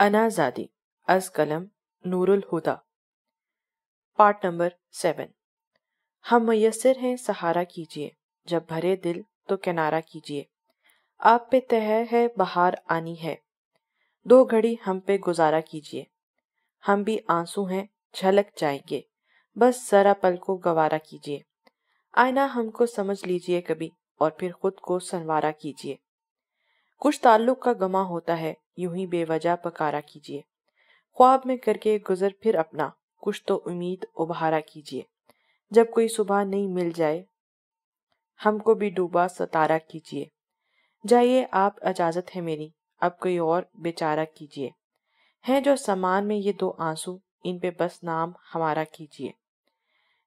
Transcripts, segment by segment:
انا زادی از قلم نور الہدا part number 7۔ ہم میسر ہیں سہارا کیجئے، جب بھرے دل تو کنارہ کیجئے، آپ پہ تہ ہے بہار آنی ہے، دو گھڑی ہم پہ گزارا کیجئے، ہم بھی آنسو ہیں جھلک جائیں گے، بس ذرا پل کو گوارا کیجئے، آئینہ ہم کو سمجھ لیجئے کبھی اور پھر خود کو سنوارا کیجئے، کچھ تعلق کا گماں ہوتا ہے یوں ہی بے وجہ پکارا کیجئے، خواب میں کر کے گزر پھر اپنا کچھ تو امید ابھارا کیجئے، جب کوئی صبح نہیں مل جائے ہم کو بھی ڈوبا ستارہ کیجئے، جائیے آپ اجازت ہے میری اب کوئی اور بیچارہ کیجئے، ہیں جو سامان میں یہ دو آنسو ان پہ بس نام ہمارا کیجئے،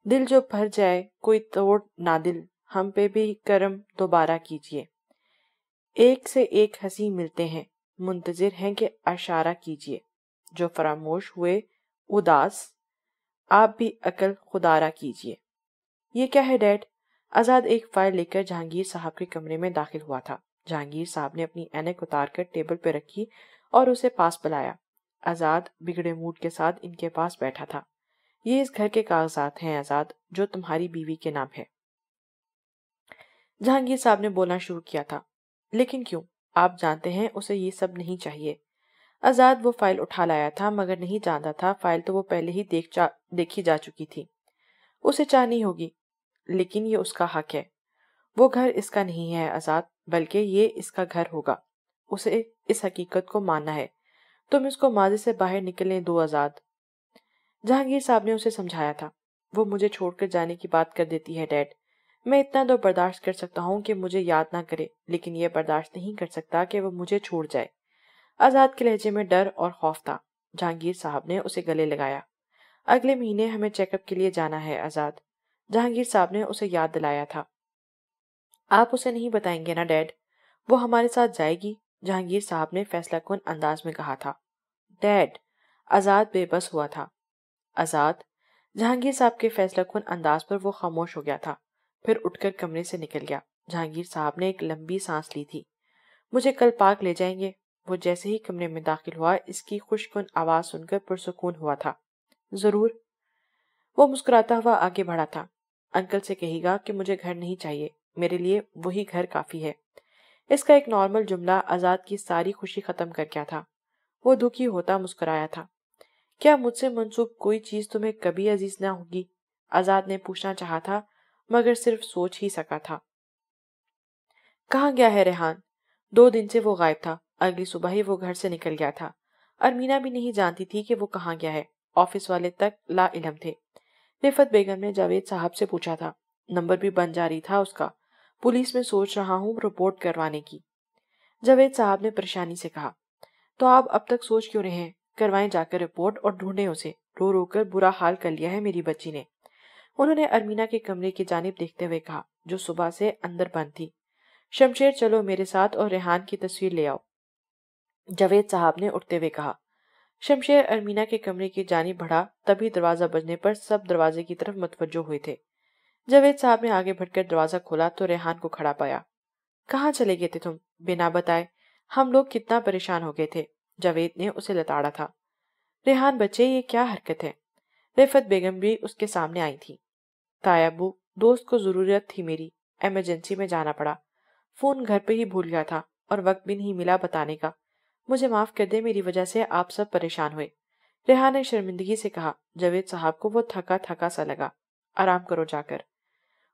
دل جو بھر جائے کوئی توڑ نہ دل ہم پہ بھی کرم دوبارہ کیجئے، ایک سے ایک ہنسی ملتے ہیں منتظر ہیں کہ اشارہ کیجئے، جو فراموش ہوئے اداس آپ بھی عقل خودارہ کیجئے۔ یہ کیا ہے ڈیڈ؟ آزاد ایک فائل لے کر جہانگیر صاحب کے کمرے میں داخل ہوا تھا۔ جہانگیر صاحب نے اپنی اینک اتار کر ٹیبل پہ رکھی اور اسے پاس بلایا۔ آزاد بگڑے موڈ کے ساتھ ان کے پاس بیٹھا تھا۔ یہ اس گھر کے کاغذات ہیں آزاد، جو تمہاری بیوی کے نام ہے۔ جہانگیر صاحب نے بولنا شروع کیا تھا، لیکن کیوں؟ آپ جانتے ہیں اسے یہ سب نہیں چاہیے۔ آزاد وہ فائل اٹھا لایا تھا مگر نہیں جانتا تھا فائل تو وہ پہلے ہی دیکھی جا چکی تھی۔ اسے چاہنی ہوگی، لیکن یہ اس کا حق ہے۔ وہ گھر اس کا نہیں ہے آزاد، بلکہ یہ اس کا گھر ہوگا۔ اسے اس حقیقت کو ماننا ہے۔ تم اس کو ماضی سے باہر نکلنے دو آزاد۔ جہانگیر صاحب نے اسے سمجھایا تھا۔ وہ مجھے چھوڑ کر جانے کی بات کر دیتی ہے ڈیڈ۔ میں اتنا تو برداشت کر سکتا ہوں کہ مجھے یاد نہ کرے، لیکن یہ برداشت نہیں کر سکتا کہ وہ مجھے چھوڑ جائے۔ آزاد کے لہجے میں ڈر اور خوف تھا۔ جہانگیر صاحب نے اسے گلے لگایا۔ اگلے مہینے ہمیں چیک اپ کے لیے جانا ہے آزاد۔ جہانگیر صاحب نے اسے یاد دلایا تھا۔ آپ اسے نہیں بتائیں گے نا ڈیڈ؟ وہ ہمارے ساتھ جائے گی، جہانگیر صاحب نے فیصلہ کن انداز میں کہا تھا۔ ڈیڈ، آزاد بے بس ہوا تھا۔ آزاد، جہانگیر صاحب کے فیصلہ کن انداز پر وہ خاموش ہو گیا تھا، پھر اٹھ کر کمرے سے نکل گیا۔ جہانگیر صاحب نے ایک لمبی سانس لی تھی۔ مجھے کل پارک لے جائیں گے؟ وہ جیسے ہی کمرے میں داخل ہوا اس کی خوش کن آواز سن کر پرسکون ہوا تھا۔ ضرور۔ وہ مسکراتا ہوا آگے بڑھا تھا۔ انکل سے کہے گا کہ مجھے گھر نہیں چاہیے، میرے لیے وہی گھر کافی ہے۔ اس کا ایک نارمل جملہ آزاد کی ساری خوشی ختم کر گیا تھا۔ وہ دکھی ہوتا مسکرایا تھا۔ کیا مجھ سے منسوب کوئی چیز تمہیں کبھی عزیز نہ ہوگی؟ آزاد نے پوچھنا چاہا تھا مگر صرف سوچ ہی سکا تھا۔ کہاں گیا ہے ریحان؟ 2 دن سے وہ غائب تھا۔ اگلی صبح ہی وہ گھر سے نکل گیا تھا۔ ارمینا بھی نہیں جانتی تھی کہ وہ کہاں گیا ہے۔ آفس والے تک لا علم تھے۔ رفعت بیگم نے جاوید صاحب سے پوچھا تھا۔ نمبر بھی بن جاری تھا اس کا۔ پولیس میں سوچ رہا ہوں رپورٹ کروانے کی۔ جاوید صاحب نے پریشانی سے کہا۔ تو آپ اب تک سوچ کیوں رہے ہیں؟ کروائیں جا کر رپورٹ اور ڈھونڈیں اسے۔ رو رو کر برا حال کر لیا ہے میری بچی نے۔ انہوں نے ارمینا کے کمرے کی جانب دیکھتے ہوئے کہا، جو صبح سے اندر بند تھی۔ شمشیر چلو میرے ساتھ اور ریحان کی تصویر لے آؤ۔ جاوید صاحب نے اٹھتے ہوئے کہا۔ شمشیر ارمینا کے کمرے کی جانب بڑھا، تبھی دروازہ بجنے پر سب دروازے کی طرف متوجہ ہوئے تھے۔ جاوید صاحب نے آگے بڑھ کر دروازہ کھولا تو ریحان کو کھڑا پایا۔ کہاں چلے گئے تھے تم بنا بتائے؟ ہم لوگ کتنا پریشان ہو گئے تھے۔ جاوید نے اسے لتاڑا تھا۔ ریحان بچے، یہ کیا حرکت ہے؟ رفعت بیگم بھی اس کے سامنے آئی تھی۔ تایا ابو، دوست کو ضرورت تھی میری، ایمرجنسی میں جانا پڑا، فون گھر پہ ہی بھول گیا تھا اور وقت بھی نہیں ملا بتانے کا، مجھے معاف کر دے، میری وجہ سے آپ سب پریشان ہوئے۔ ریحان نے شرمندگی سے کہا۔ جاوید صاحب کو وہ تھکا تھکا سا لگا۔ آرام کرو جا کر،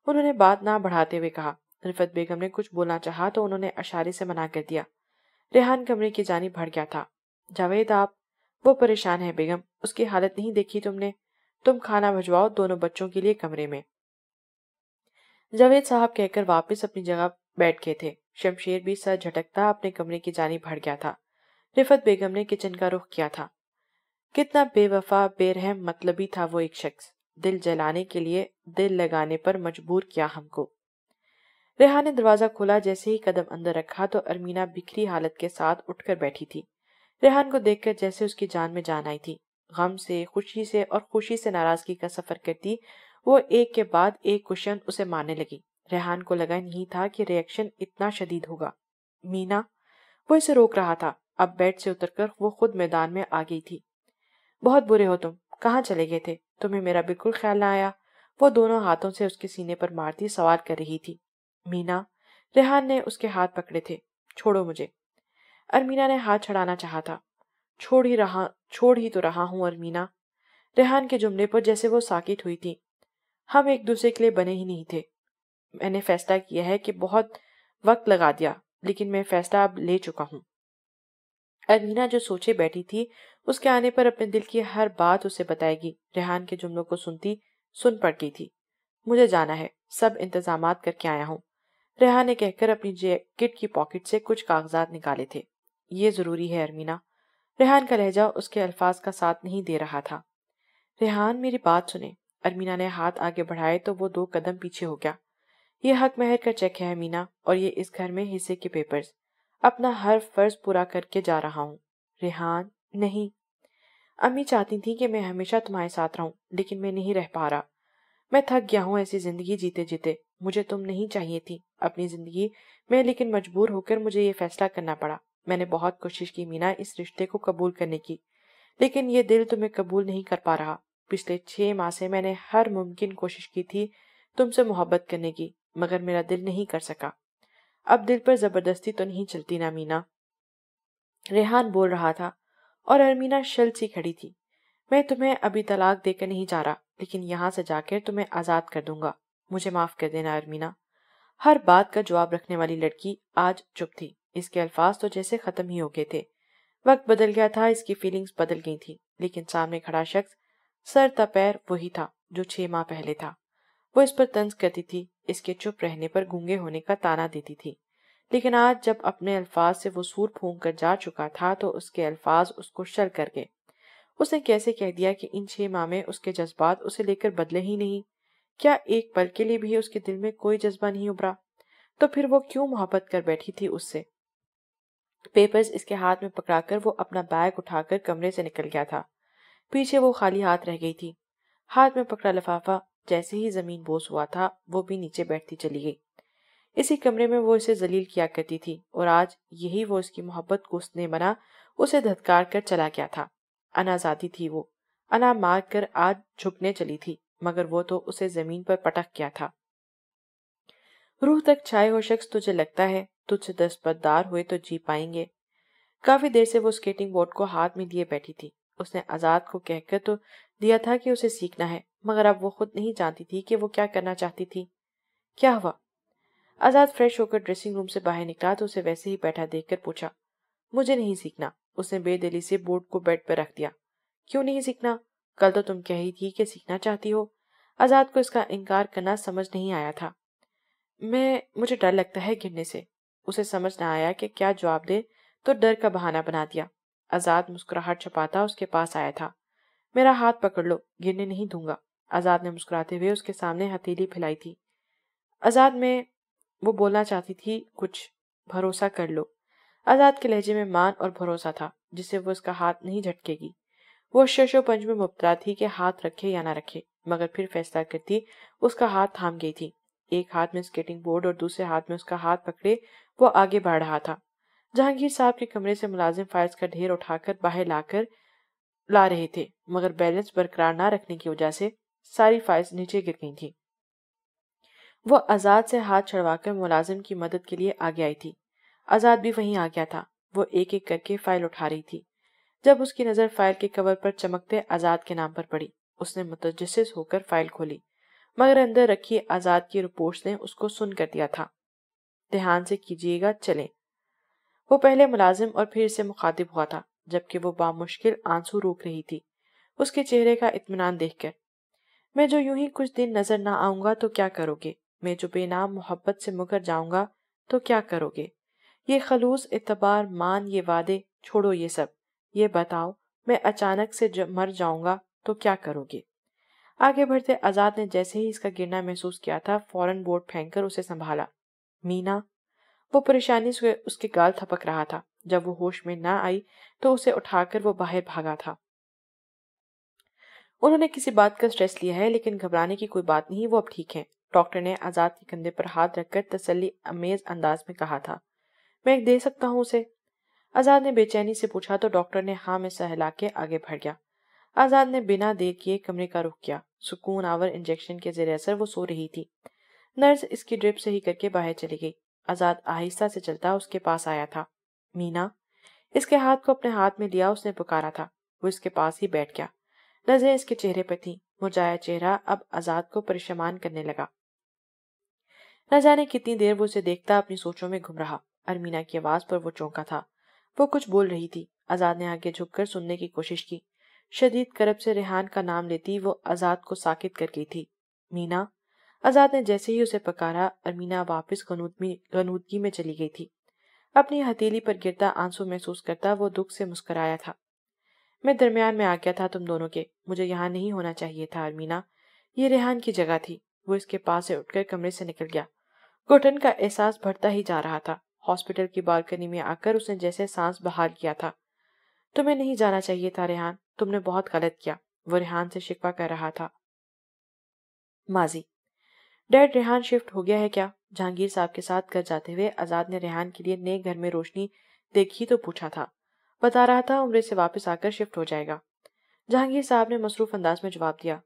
انہوں نے بات نہ بڑھاتے ہوئے کہا۔ رفعت بیگم نے کچھ بولنا چاہا تو انہوں نے اشارے سے منع کر دیا۔ ریحان کمرے کی جانب بڑھ گیا تھا۔ جاوید آپ، وہ پریشان ہے بیگم، اس کی حالت نہیں دیکھی تم نے؟ تم کھانا بھجواؤ دونوں بچوں کے لیے کمرے میں۔ جاوید صاحب کہہ کر واپس اپنی جگہ بیٹھ گئے تھے۔ شمشیر بھی سر جھٹکتا اپنے کمرے کی جانب بڑھ گیا تھا۔ رفعت بیگم نے کچن کا رخ کیا تھا۔ کتنا بے وفا بے رحم مطلبی تھا وہ ایک شخص، دل جلانے کے لیے دل لگانے پر مجبور کیا ہم کو۔ ریحان نے دروازہ کھولا، جیسے ہی قدم اندر رکھا تو ارمینا بکھری حالت کے ساتھ اٹھ کر بیٹھی تھی۔ ریحان کو دیکھ کر جیسے اس کی جان میں جان آئی تھی۔ غم سے، خوشی سے اور خوشی سے ناراضگی کا سفر کرتی وہ ایک کے بعد ایک کوشچن اسے مارنے لگی۔ ریحان کو لگا نہیں تھا کہ ری ایکشن اتنا شدید ہوگا۔ مینا، وہ اسے روک رہا تھا۔ اب بیڈ سے اتر کر وہ خود میدان میں آ گئی تھی۔ بہت برے ہو تم، کہاں چلے گئے تھے؟ تمہیں میرا بالکل خیال نہ آیا؟ وہ دونوں ہاتھوں سے اس کے سینے پر مارتی سوال کر رہی تھی۔ مینا، ریحان نے اس کے ہاتھ پکڑے تھے۔ چھوڑو مجھے۔ ارمینا نے ہاتھ چھڑانا چاہا تھا۔ چھوڑ ہی تو رہا ہوں ارمینا۔ ریحان کے جملے پر جیسے وہ ساکت ہوئی تھی۔ ہم ایک دوسرے کے لیے بنے ہی نہیں تھے۔ میں نے فیصلہ کیا ہے کہ بہت وقت لگا دیا، لیکن میں فیصلہ اب لے چکا ہوں۔ ارمینا جو سوچے بیٹھی تھی، اس کے آنے پر اپنے دل کی ہر بات اسے بتائے گی، ریحان کے جملوں کو سن پڑ گئی تھی۔ مجھے جانا ہے، سب انتظامات کر کے آیا ہوں، ریحان نے کہہ کر اپنی جیکٹ کی پاکٹ سے کچھ کاغذات نکالے تھے۔ یہ ضروری ہے ارمینا۔ ریحان کا لہجہ اس کے الفاظ کا ساتھ نہیں دے رہا تھا۔ ریحان، میری بات سنیں۔ ارمینا نے ہاتھ آگے بڑھائے تو وہ 2 قدم پیچھے ہو گیا۔ یہ حق مہر کا چیک ہے ارمینا، اور یہ اس گھر میں حصے کے پیپرز۔ اپنا ہر فرض پورا کر کے جا رہا ہوں۔ ریحان، نہیں۔ امی چاہتی تھی کہ میں ہمیشہ تمہارے ساتھ رہوں، لیکن میں نہیں رہ پا رہا۔ میں تھک گیا ہوں ایسی زندگی جیتے جیتے۔ مجھے تم نہیں چاہیے تھی اپنی زندگی میں، لیکن مجبور ہو کر مجھے یہ فیصلہ کرنا پڑا۔ میں نے بہت کوشش کی مینا اس رشتے کو قبول کرنے کی، لیکن یہ دل تمہیں قبول نہیں کر پا رہا۔ پچھلے 6 ماہ سے میں نے ہر ممکن کوشش کی تھی تم سے محبت کرنے کی، مگر میرا دل نہیں کر سکا۔ اب دل پر زبردستی تو نہیں چلتی نا مینا؟ ریحان بول رہا تھا اور ارمینا شل سی کھڑی تھی۔ میں تمہیں ابھی طلاق دے کر نہیں جا رہا، لیکن یہاں سے جا کر تمہیں آزاد کر دوں گا۔ مجھے معاف کر دینا ارمینا۔ ہر بات کا جواب رکھنے والی لڑکی آج چپ تھی۔ اس کے الفاظ تو جیسے ختم ہی ہو گئے تھے۔ وقت بدل گیا تھا، اس کی فیلنگز بدل گئی تھی، لیکن سامنے کھڑا شخص سر تا پیر وہی تھا جو 6 ماہ پہلے تھا۔ وہ اس پر طنز کرتی تھی، اس کے چپ رہنے پر گونگے ہونے کا طعنہ دیتی تھی، لیکن آج جب اپنے الفاظ سے وہ سور پھونک کر جا چکا تھا تو اس کے الفاظ اس کو شل کر گئے۔ اس نے کیسے کہہ دیا کہ ان 6 ماہ میں اس کے جذبات اسے لے کر بدلے ہی نہیں؟ کیا ایک پل کے لیے بھی اس کے دل میں کوئی جذبہ نہیں ابھرا؟ تو پھر وہ کیوں محبت کر بیٹھی تھی اس سے؟ پیپرز اس کے ہاتھ میں پکڑا کر وہ اپنا بیگ اٹھا کر کمرے سے نکل گیا تھا۔ پیچھے وہ خالی ہاتھ رہ گئی تھی۔ ہاتھ میں پکڑا لفافہ جیسے ہی زمین بوس ہوا تھا، وہ بھی نیچے بیٹھتی چلی گئی۔ اسی کمرے میں وہ اسے ذلیل کیا کرتی تھی، اور آج یہی وہ اس کی محبت کو اس نے بنا اسے دھتکار کر چلا گیا تھا۔ انا ذاتی تھی وہ، انا مار کر آج جھکنے چلی تھی، مگر وہ تو اسے زمین پر پٹک گیا تھا۔ روح تک چھائے ہو شخص، تجھے لگتا ہے تجھ سے دستبردار ہوئے تو جی پائیں گے؟ کافی دیر سے وہ اسکیٹنگ بورڈ کو ہاتھ میں لیے بیٹھی تھی۔ اس نے آزاد کو کہہ کر تو دیا تھا کہ اسے سیکھنا ہے، مگر اب وہ خود نہیں جانتی تھی کہ وہ کیا کرنا چاہتی تھی۔ کیا ہوا؟ آزاد فریش ہو کر ڈریسنگ روم سے باہر نکلا تو اسے ویسے ہی بیٹھا دیکھ کر پوچھا۔ مجھے نہیں سیکھنا۔ اس نے بے دلی سے بورڈ کو بیڈ پر رکھ دیا۔ کیوں نہیں سیکھنا؟ کل تو تم کہی تھی کہ سیکھنا چاہتی ہو۔ آزاد کو اس کا انکار کرنا سمجھ نہیں آیا تھا۔ مجھے ڈر لگتا ہے گرنے سے۔ اسے سمجھ نہ آیا کہ کیا جواب دے تو ڈر کا بہانہ بنا دیا۔ آزاد مسکراہٹ چھپاتا اس کے پاس آیا تھا۔ میرا ہاتھ پکڑ لو، گرنے نہیں دوں گا۔ آزاد نے مسکراتے ہوئے اس کے سامنے ہتھیلی پھیلائی تھی۔ آزاد میں وہ بولنا چاہتی تھی کچھ، بھروسہ کر لو۔ آزاد کے لہجے میں مان اور بھروسہ تھا، جس سے وہ اس کا ہاتھ نہیں جھٹکے گی۔ وہ شش و پنج میں مبتلا تھی کہ ہاتھ رکھے یا نہ رکھے، مگر پھر فیصلہ کرتی اس کا ہاتھ تھام گئی تھی۔ ایک ہاتھ میں اسکیٹنگ بورڈ اور دوسرے ہاتھ میں اس کا ہاتھ پکڑے وہ آگے بڑھ رہا تھا۔ جہانگیر صاحب کے کمرے سے ملازم فائلز کا ڈھیر اٹھا کر باہر لا رہے تھے، مگر بیلنس برقرار نہ رکھنے کی وجہ سے ساری فائلز نیچے گر گئی تھیں۔ وہ آزاد سے ہاتھ چھڑوا کر ملازم کی مدد کے لیے آگے آئی تھی۔ آزاد بھی وہیں آ گیا تھا۔ وہ ایک ایک کر کے فائل اٹھا رہی تھی۔ جب اس کی نظر فائل کے کور پر چمکتے آزاد کے نام پر پڑی، اس نے متجسس ہو کر فائل کھولی، مگر اندر رکھی آزاد کی رپورٹس نے اس کو سن کر دیا تھا۔ دھیان سے کیجیے گا، چلیں۔ وہ پہلے ملازم اور پھر اسے مخاطب ہوا تھا، جبکہ وہ بامشکل آنسو روک رہی تھی اس کے چہرے کا اطمینان دیکھ کر۔ میں جو یوں ہی کچھ دن نظر نہ آؤں گا تو کیا کرو گے؟ میں جو بے نام محبت سے مکر جاؤں گا تو کیا کرو گے؟ یہ خلوص، اعتبار، مان، یہ وعدے، چھوڑو یہ سب۔ یہ بتاؤ، میں اچانک سے مر جاؤں گا تو کیا کرو گے؟ آگے بڑھتے آزاد نے جیسے ہی اس کا گرنا محسوس کیا تھا، فوراً بورڈ پھینک کر اسے سنبھالا۔ مینا، وہ پریشانی سے اس کے گال تھپک رہا تھا۔ جب وہ ہوش میں نہ آئی تو اسے اٹھا کر وہ باہر بھاگا تھا۔ انہوں نے کسی بات کا سٹریس لیا ہے، لیکن گھبرانے کی کوئی بات نہیں، وہ اب ٹھیک ہیں۔ ڈاکٹر نے آزاد کے کندھے پر ہاتھ رکھ کر تسلی امیز انداز میں کہا تھا۔ میں ایک دے سکتا ہوں اسے؟ آزاد نے بے چینی سے پوچھا تو ڈاکٹر نے ہاں میں سر ہلا کے آگے بڑھ گیا۔ آزاد نے بنا دیر کیے کمرے کا رخ کیا۔ سکون آور انجیکشن کے زیر اثر وہ سو رہی تھی۔ نرس اس کی ڈرپ صحیح کر کے باہر چلی گئی۔ آزاد آہستہ سے چلتا اس کے پاس آیا تھا۔ مینا، اس کے ہاتھ کو اپنے ہاتھ میں لیا اس نے پکارا تھا۔ وہ اس کے پاس ہی بیٹھ گیا۔ نظریں اس کے چہرے پر تھیں۔ مرجھایا چہرہ اب آزاد کو پریشان کرنے لگا۔ نہ جانے کتنی دیر وہ اسے دیکھتا اپنی سوچوں میں گم رہا۔ ارمینا کی آواز پر وہ چونکا تھا۔ وہ کچھ بول رہی تھی۔ آزاد نے آگے جھک کر سننے کی کوشش کی۔ شدید کرب سے ریحان کا نام لیتی وہ آزاد کو ساکت کر گئی تھی۔ مینا، آزاد نے جیسے ہی اسے پکارا ارمینا واپس غنودگی میں چلی گئی تھی۔ اپنی ہتھیلی پر گرتا آنسو محسوس کرتا وہ دکھ سے مسکرایا تھا۔ میں درمیان میں آ گیا تھا تم دونوں کے۔ مجھے یہاں نہیں ہونا چاہیے تھا ارمینا، یہ ریحان کی جگہ تھی۔ وہ اس کے پاس سے اٹھ کر کمرے سے نکل گیا۔ گھٹن کا احساس بڑھتا ہی جا رہا تھا۔ ہاسپٹل کی بالکنی میں آ کر اس نے جیسے سانس بحال کیا تھا۔ تمہیں نہیں جانا چاہیے تھا ریحان، تم نے بہت غلط کیا۔ وہ ریحان سے شکوہ کر رہا تھا۔ ماضی، ڈیڈ ریحان شفٹ ہو گیا ہے کیا؟ جہانگیر صاحب کے ساتھ گھر جاتے ہوئے آزاد نے ریحان کے لیے نئے گھر میں روشنی دیکھی تو پوچھا تھا۔ بتا رہا تھا عمرے سے واپس آ کر شفٹ ہو جائے گا۔ جہانگیر صاحب نے مصروف انداز میں جواب دیا۔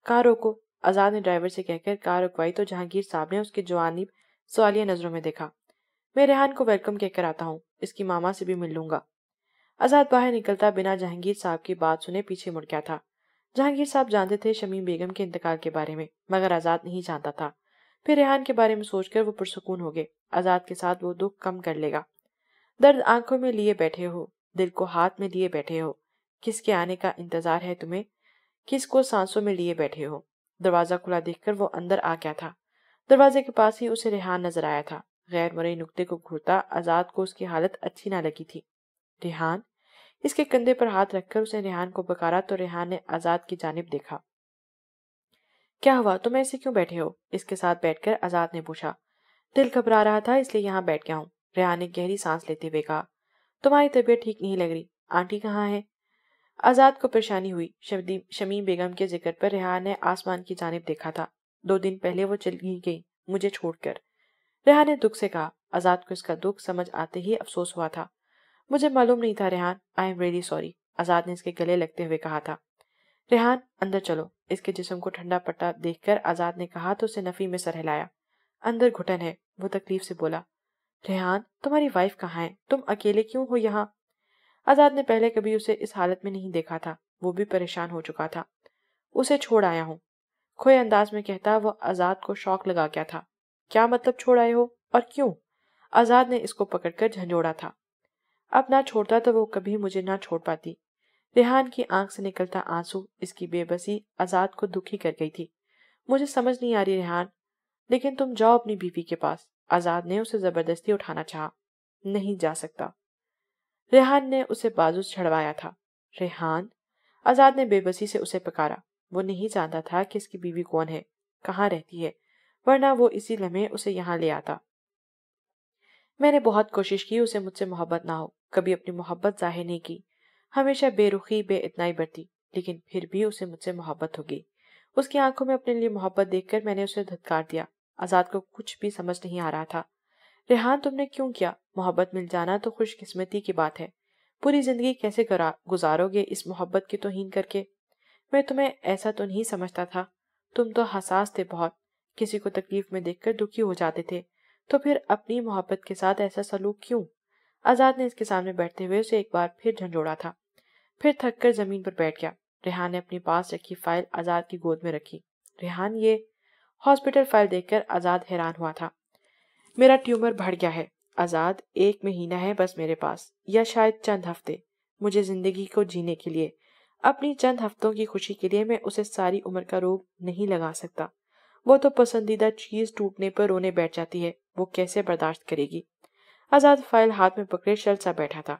کار روکو۔ آزاد نے ڈرائیور سے کہہ کر کار رکوائی تو جہانگیر صاحب نے اس کی جوانب سوالیہ نظروں میں دیکھا۔ میں ریحان کو ویلکم کہہ کر آتا ہوں، اس کی ماما سے بھی مل لوں گا۔ آزاد باہر نکلتا بنا جہانگیر صاحب کی بات سنے پیچھے مڑ گیا تھا۔ جہانگیر صاحب جانتے تھے شمیم بیگم کے انتقال کے بارے میں، مگر آزاد نہیں جانتا تھا۔ پھر ریحان کے بارے میں سوچ کر وہ پرسکون ہو گئے۔ آزاد کے ساتھ وہ دکھ کم کر لے گا۔ درد آنکھوں میں لیے بیٹھے ہو، دل کو ہاتھ میں لیے بیٹھے ہو۔ کس کے آنے کا انتظار ہے تمہیں؟ کس کو سانسوں میں لیے بیٹھے ہو؟ دروازہ کھلا دیکھ کر وہ اندر آ گیا تھا۔ دروازے کے پاس ہی اسے ریحان نظر آیا تھا۔ غیر مرئی نقطے کو گھورتا آزاد کو اس کی حالت اچھی نہ لگی تھی۔ ریحان، اس کے کندھے پر ہاتھ رکھ کر اس نے ریحان کو پکارا تو ریحان نے آزاد کی جانب دیکھا۔ کیا ہوا، تم ایسے کیوں بیٹھے ہو؟ اس کے ساتھ بیٹھ کر آزاد نے پوچھا۔ دل گھبرا رہا تھا اس لیے یہاں بیٹھ گیا ہوں۔ ریحان نے گہری سانس لیتے ہوئے کہا۔ تمہاری طبیعت ٹھیک نہیں لگ رہی، آنٹی کہاں ہے؟ آزاد کو پریشانی ہوئی۔ شمیم بیگم کے ذکر پر ریحان نے آسمان کی جانب دیکھا تھا۔ 2 دن پہلے وہ چلی گئی مجھے چھوڑ کر۔ ریحان نے دکھ سے کہا۔ آزاد کو اس کا دکھ سمجھ آتے ہی افسوس ہوا تھا۔ مجھے معلوم نہیں تھا Rehan, I am really sorry, Azad نے اس کے گلے لگتے ہوئے کہا تھا۔ ریحان، اندر چلو۔ اس کے جسم کو ٹھنڈا پٹا دیکھ کر آزاد نے کہا تو اسے نفی میں سر ہلایا۔ اندر گھٹن ہے، وہ تکلیف سے بولا۔ ریحان، تمہاری وائف کہاں ہے؟ تم اکیلے کیوں ہو یہاں؟ آزاد نے پہلے کبھی اسے اس حالت میں نہیں دیکھا تھا۔ وہ بھی پریشان ہو چکا تھا۔ اسے چھوڑ آیا ہوں، کھوئے انداز میں کہتا وہ آزاد کو شوق لگا گیا تھا۔ کیا مطلب چھوڑ آئے ہو اور کیوں؟ آزاد نے اس کو پکڑ کر جھنجھوڑا تھا۔ اب نہ چھوڑتا تو وہ کبھی مجھے نہ چھوڑ پاتی۔ ریحان کی آنکھ سے نکلتا آنسو، اس کی بے بسی آزاد کو دکھی کر گئی تھی۔ مجھے سمجھ نہیں آ رہی ریحان، لیکن تم جاؤ اپنی بیوی کے پاس۔ آزاد نے اسے زبردستی اٹھانا چاہا۔ نہیں جا سکتا۔ ریحان نے اسے بازو چھڑوایا تھا۔ ریحان، آزاد نے بے بسی سے اسے پکارا۔ وہ نہیں جانتا تھا کہ اس کی بیوی کون ہے، کہاں رہتی ہے، ورنہ وہ اسی لمحے اسے یہاں لے آتا۔ میں نے بہت کوشش کی اسے مجھ سے محبت نہ ہو، کبھی اپنی محبت ظاہر نہیں کی، ہمیشہ بے رخی بے اتنائی برتی، لیکن پھر بھی اسے مجھ سے محبت ہوگی۔ اس کی آنکھوں میں اپنے لیے محبت دیکھ کر میں نے اسے دھتکار دیا۔ آزاد کو کچھ بھی سمجھ نہیں آ رہا تھا۔ ریحان، تم نے کیوں کیا؟ محبت مل جانا تو خوش قسمتی کی بات ہے، پوری زندگی کیسے گزارو گے اس محبت کی توہین کر کے؟ میں تمہیں ایسا تو نہیں سمجھتا تھا، تم تو حساس تھے بہت، کسی کو تکلیف میں دیکھ کر دکھی ہو جاتے تھے، تو پھر اپنی محبت کے ساتھ ایسا سلوک کیوں؟ آزاد نے اس کے سامنے بیٹھتے ہوئے اسے ایک بار پھر جھنجھوڑا تھا، پھر تھک کر زمین پر بیٹھ گیا۔ ریحان نے اپنی پاس رکھی فائل آزاد کی گود میں رکھی۔ ریحان، یہ ہاسپٹل فائل دیکھ کر آزاد حیران ہوا تھا۔ میرا ٹیومر بڑھ گیا ہے آزاد، 1 مہینہ ہے بس میرے پاس، یا شاید چند ہفتے، مجھے زندگی کو جینے کے لیے، اپنی چند ہفتوں کی خوشی کے لیے میں اسے ساری عمر کا روگ نہیں لگا سکتا۔ وہ تو پسندیدہ چیز ٹوٹنے پر رونے بیٹھ جاتی ہے، وہ کیسے برداشت کرے گی؟ آزاد فائل ہاتھ میں پکڑے شل سا بیٹھا تھا۔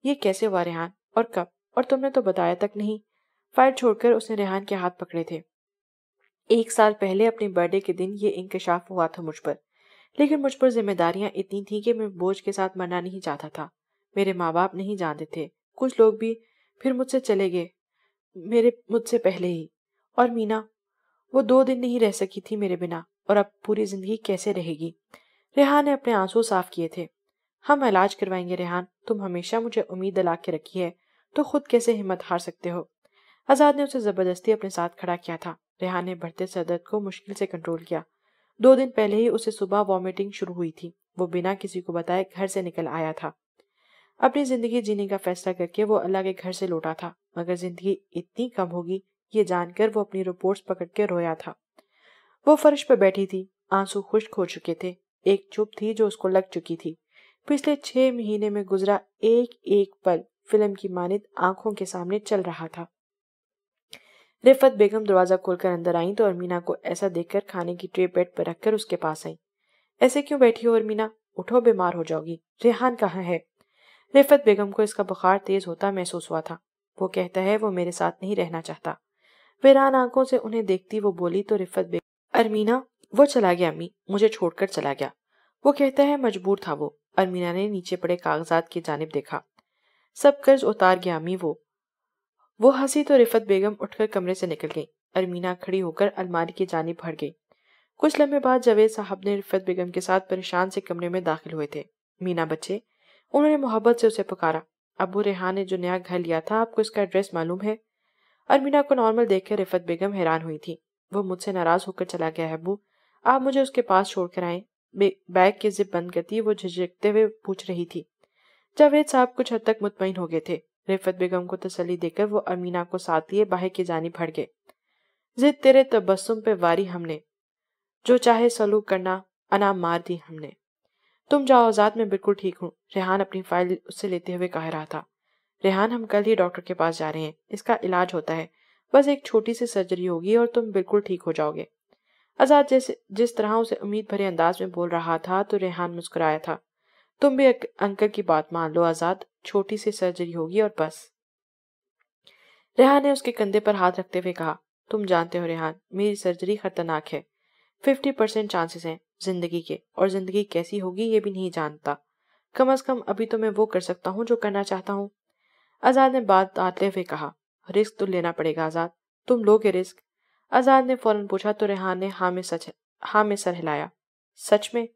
یہ کیسے ہوا ریحان، اور کب، اور تم نے تو بتایا تک نہیں؟ فائل چھوڑ کر اس نے ریحان کے ہاتھ پکڑے تھے۔ 1 سال پہلے اپنے برتھ ڈے کے دن یہ انکشاف ہوا تھا مجھ پر، لیکن مجھ پر ذمہ داریاں اتنی تھیں کہ میں بوجھ کے ساتھ مرنا نہیں چاہتا تھا۔ میرے ماں باپ نہیں جانتے تھے، کچھ لوگ بھی پھر مجھ سے چلے گئے، مجھ سے پہلے ہی۔ اور مینا، وہ 2 دن نہیں رہ سکی تھی میرے بنا، اور اب پوری زندگی کیسے رہے گی؟ ریحان نے اپنے آنسو صاف کیے تھے۔ ہم علاج کروائیں گے ریحان، تم ہمیشہ مجھے امید دلا کے رکھی ہے، تو خود کیسے ہمت ہار سکتے ہو؟ آزاد نے اسے زبردستی اپنے ساتھ کھڑا کیا تھا۔ ریحان نے بڑھتے سر درد کو مشکل سے کنٹرول کیا۔ 2 دن پہلے ہی اسے صبح وامٹنگ شروع ہوئی تھی۔ وہ بنا کسی کو بتائے گھر سے نکل آیا تھا۔ اپنی زندگی جینے کا فیصلہ کر کے وہ اللہ کے گھر سے لوٹا تھا، مگر زندگی اتنی کم ہوگی یہ جان کر وہ اپنی رپورٹس پکڑ کے رویا تھا۔ وہ فرش پہ بیٹھی تھی، آنسو خشک ہو چکے تھے۔ ایک چپ تھی جو اس کو لگ چکی تھی۔ پچھلے 6 مہینے میں گزرا ایک ایک پل فلم کی مانند آنکھوں کے سامنے چل رہا تھا۔ رفت بیگم دروازہ کھول کر اندر آئیں تو ارمینا کو ایسا دیکھ کر کھانے کی ٹرے بیڈ پر رکھ کر اس کے پاس آئیں۔ ایسے کیوں بیٹھی ہو ارمینا؟ اٹھو، بیمار ہو جاؤ گی۔ ریحان کہاں ہے؟ رفت بیگم کو اس کا بخار تیز ہوتا محسوس ہوا تھا۔ وہ کہتا ہے وہ میرے ساتھ نہیں رہنا چاہتا۔ ویران آنکھوں سے انہیں دیکھتی وہ بولی تو رفت بیگم، ارمینا، وہ چلا گیا امی، مجھے چھوڑ کر چلا گیا۔ وہ کہتا ہے مجبور تھا وہ۔ ارمینا نے نیچے پڑے کاغذات کی جانب دیکھا۔ سب قرض اتار گیا امی وہ ہنسی تو رفت بیگم اٹھ کر کمرے سے نکل گئی۔ ارمینا کھڑی ہو کر الماری کی جانب بڑھ گئی۔ کچھ لمحے بعد جاوید صاحب نے رفت بیگم کے ساتھ پریشان سے کمرے میں داخل ہوئے تھے۔ مینا بچے، انہوں نے محبت سے اسے پکارا۔ ابو ریحان نے جو نیا گھر لیا تھا، آپ کو اس کا ایڈریس معلوم ہے؟ ارمینا کو نارمل دیکھ کر رفت بیگم حیران ہوئی تھی۔ وہ مجھ سے ناراض ہو کر چلا گیا ہے ابو، آپ مجھے اس کے پاس چھوڑ کر آئیں۔ بیگ کے زپ بند کرتی وہ جھجکتے ہوئے پوچھ رہی تھی۔ جاوید صاحب کچھ حد تک مطمئن ہو گئے تھے۔ رفت بیگم کو تسلی دے کر وہ ارمینا کو ساتھ لیے باہر کی جانب بڑھ گئے۔ ضد تیرے تبسم پہ واری ہم نے، جو چاہے سلوک کرنا، انا مار دی ہم نے۔ تم جاؤ آزاد، میں بالکل ٹھیک ہوں، ریحان اپنی فائل اس سے لیتے ہوئے کہہ رہا تھا۔ ریحان، ہم کل ہی ڈاکٹر کے پاس جا رہے ہیں، اس کا علاج ہوتا ہے، بس ایک چھوٹی سی سرجری ہوگی اور تم بالکل ٹھیک ہو جاؤ گے۔ آزاد جس طرح اسے امید بھرے انداز میں بول رہا تھا تو ریحان مسکرایا تھا۔ تم بھی انکل کی بات مان لو آزاد، چھوٹی سی سرجری ہوگی اور بس۔ ریحان نے اس کے کندھے پر ہاتھ رکھتے ہوئے کہا، تم جانتے ہو ریحان، میری سرجری خطرناک ہے، 50% چانسز ہیں زندگی کے، اور زندگی کیسی ہوگی یہ بھی نہیں جانتا۔ کم از کم ابھی تو میں وہ کر سکتا ہوں جو کرنا چاہتا ہوں۔ آزاد نے بات آتے ہوئے کہا، رسک تو لینا پڑے گا آزاد، تم لو گے رسک؟ آزاد نے فوراً پوچھا تو ریحان نے ہاں میں سر ہلایا۔ سچ میں؟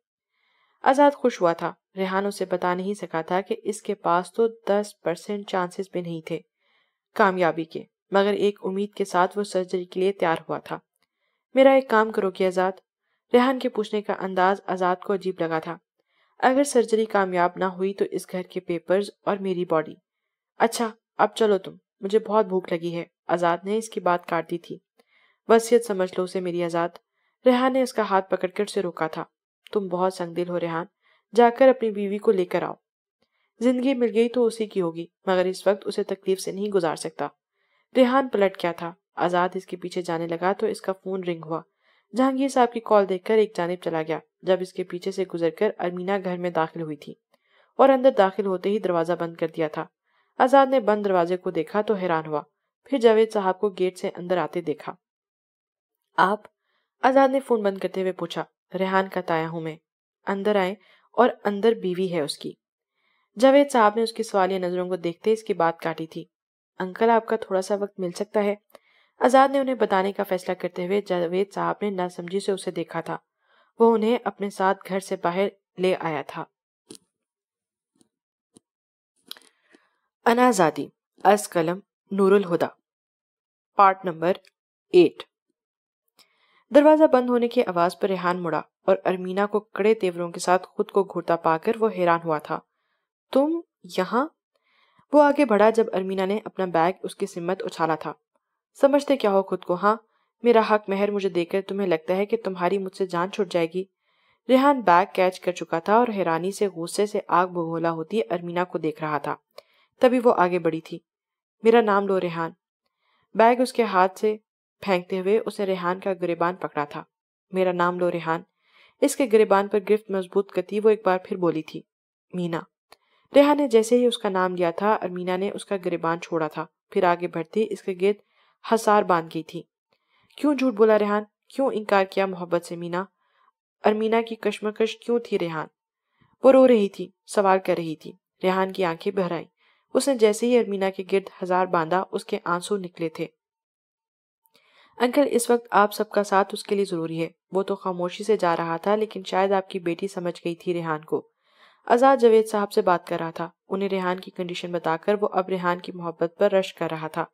آزاد خوش ہوا تھا۔ ریحان اسے بتا نہیں سکا تھا کہ اس کے پاس تو 10% چانسز بھی نہیں تھے کامیابی کے، مگر ایک امید کے ساتھ وہ سرجری کے لیے تیار ہوا تھا۔ میرا ایک کام کرو گے آزاد؟ ریحان کے پوچھنے کا انداز آزاد کو عجیب لگا تھا۔ اگر سرجری کامیاب نہ ہوئی تو اس گھر کے پیپرز اور میری باڈی۔ اچھا اب چلو تم، مجھے بہت بھوک لگی ہے۔ آزاد نے اس کی بات کاٹ دی تھی۔ وصیت سمجھ لو اسے میری آزاد۔ ریحان نے اس کا ہاتھ پکڑ کر اسے روکا تھا۔ تم بہت سنگ دل ہو ریحان، جا کر اپنی بیوی کو لے کر آؤ۔ زندگی مل گئی تو اسی کی ہوگی، مگر اس وقت اسے تکلیف سے نہیں گزار سکتا۔ ریحان پلٹ گیا تھا۔ آزاد اس کے پیچھے جانے لگا تو اس کا فون رنگ ہوا۔ جہانگیر صاحب کی کال دیکھ کر ایک جانب چلا گیا۔ جب اس کے پیچھے سے گزر کر ارمینا گھر میں داخل ہوئی تھی اور اندر داخل ہوتے ہی دروازہ بند کر دیا تھا۔ آزاد نے بند دروازے کو دیکھا تو حیران ہوا، پھر جاوید صاحب کو گیٹ سے اندر آتے دیکھا۔ آپ؟ آزاد نے فون بند کرتے ہوئے پوچھا۔ ریحان کا تایا ہوں میں۔ اندر آئیں، اور اندر بیوی ہے اس کی۔ جاوید صاحب نے اس کی سوالیہ نظروں کو دیکھتے اس کی بات کاٹی تھی۔ انکل آپ کا تھوڑا سا وقت مل سکتا ہے؟ آزاد نے انہیں بتانے کا فیصلہ کرتے ہوئے جاوید صاحب نے ناسمجھی سے اسے دیکھا تھا۔ وہ انہیں اپنے ساتھ گھر سے باہر لے آیا تھا۔ انا زادی، از قلم نور الہدا، پارٹ نمبر 8۔ دروازہ بند ہونے کی آواز پر ریحان مڑا اور ارمینا کو کڑے تیوروں کے ساتھ خود کو گھورتا پا کر وہ حیران ہوا تھا۔ تم یہاں؟ وہ آگے بڑھا جب ارمینا نے اپنا بیگ اس کی سمت اچھالا تھا۔ سمجھتے کیا ہو خود کو؟ ہاں، میرا حق مہر مجھے دے کر تمہیں لگتا ہے کہ تمہاری مجھ سے جان چھٹ جائے گی؟ ریحان بیگ کیچ کر چکا تھا اور حیرانی سے غصے سے آگ بگولا ہوتی ارمینا کو دیکھ رہا تھا۔ تبھی وہ آگے بڑھی تھی۔ میرا نام لو ریحان۔ بیگ اس کے ہاتھ سے پھینکتے ہوئے اسے ریحان کا گریبان پکڑا تھا۔ میرا نام لو ریحان۔ اس کے گریبان پر گرفت مضبوط کرتی وہ ایک بار پھر بولی تھی، مینا۔ ریحان نے جیسے ہی اس کا نام لیا تھا، ارمینا نے اس کا گریبان چھوڑا تھا، پھر آگے بڑھتی اس کے گرد حصار باندھ گئی تھی۔ کیوں جھوٹ بولا ریحان؟ کیوں انکار کیا محبت سے مینا؟ ارمینا کی کشمکش کیوں تھی ریحان؟ وہ رو رہی تھی، سوال کر رہی تھی۔ ریحان کی آنکھیں بہر آئیں۔ اس نے جیسے ہی ارمینا کے گرد ہزار باندھا، اس کے آنسو نکلے تھے۔ انکل، اس وقت آپ سب کا ساتھ اس کے لیے ضروری ہے۔ وہ تو خاموشی سے جا رہا تھا، لیکن شاید آپ کی بیٹی سمجھ گئی تھی ریحان کو۔ آزاد جاوید صاحب سے بات کر رہا تھا، انہیں ریحان کی کنڈیشن بتا کر وہ اب ریحان کی محبت پر رشک کر رہا تھا۔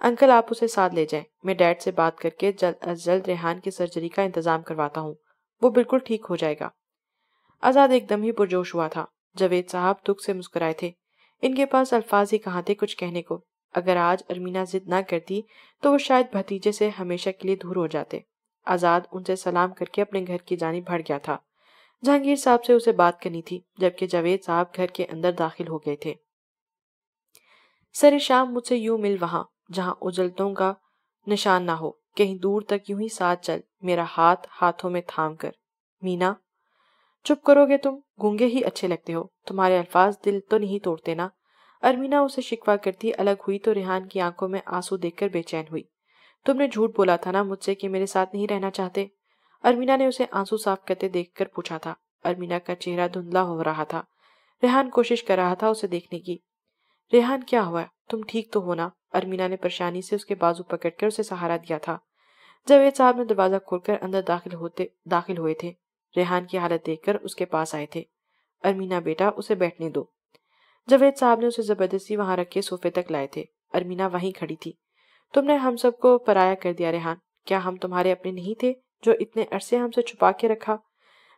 انکل آپ اسے ساتھ لے جائیں، میں ڈیڈ سے بات کر کے جلد از جلد ریحان کی سرجری کا انتظام کرواتا ہوں، وہ بالکل ٹھیک ہو جائے گا۔ آزاد ایک دم ہی پرجوش ہوا تھا۔ جاوید صاحب دکھ سے مسکرائے تھے، ان کے پاس الفاظ ہی کہاں تھے کچھ کہنے کو۔ اگر آج ارمینہ ضد نہ کرتی تو وہ شاید بھتیجے سے ہمیشہ کے لیے دور ہو جاتے۔ آزاد ان سے سلام کر کے اپنے گھر کی جانب بڑھ گیا تھا۔ جہانگیر صاحب سے اسے بات کرنی تھی، جبکہ جاوید صاحب گھر کے اندر داخل ہو گئے تھے۔ سر شام مجھ سے یوں مل وہاں جہاں اجلتوں کا نشان نہ ہو، کہیں دور تک یوں ہی ساتھ چل، میرا ہاتھ ہاتھوں میں تھام کر۔ مینا، چپ کرو گے تم؟ گونگے ہی اچھے لگتے ہو، تمہارے الفاظ دل تو نہیں توڑتے نا؟ ارمینا اسے شکوہ کرتی الگ ہوئی تو ریحان کی آنکھوں میں آنسو دیکھ کر بے چین ہوئی۔ تم نے جھوٹ بولا تھا نا مجھ سے کہ میرے ساتھ نہیں رہنا چاہتے؟ ارمینا نے اسے آنسو صاف کرتے دیکھ کر پوچھا تھا۔ ارمینا کا چہرہ دھندلا ہو رہا تھا۔ ریحان کوشش کر رہا تھا اسے دیکھنے کی۔ ریحان کیا ہوا ہے؟ تم ٹھیک تو ہو نا؟ ارمینا نے پریشانی سے اس کے بازو پکڑ کر اسے سہارا دیا تھا۔ جاوید صاحب نے دروازہ کھول کر اندر داخل ہوئے تھے۔ ریحان کی حالت دیکھ کر اس کے پاس آئے تھے۔ ارمینا بیٹا اسے بیٹھنے دو۔ جاوید صاحب نے اسے زبردستی وہاں رکھ کے صوفے تک لائے تھے۔ ارمینا وہیں کھڑی تھی۔ تم نے ہم سب کو پرایا کر دیا ریحان، کیا ہم تمہارے اپنے نہیں تھے جو اتنے عرصے ہم سے چھپا کے رکھا؟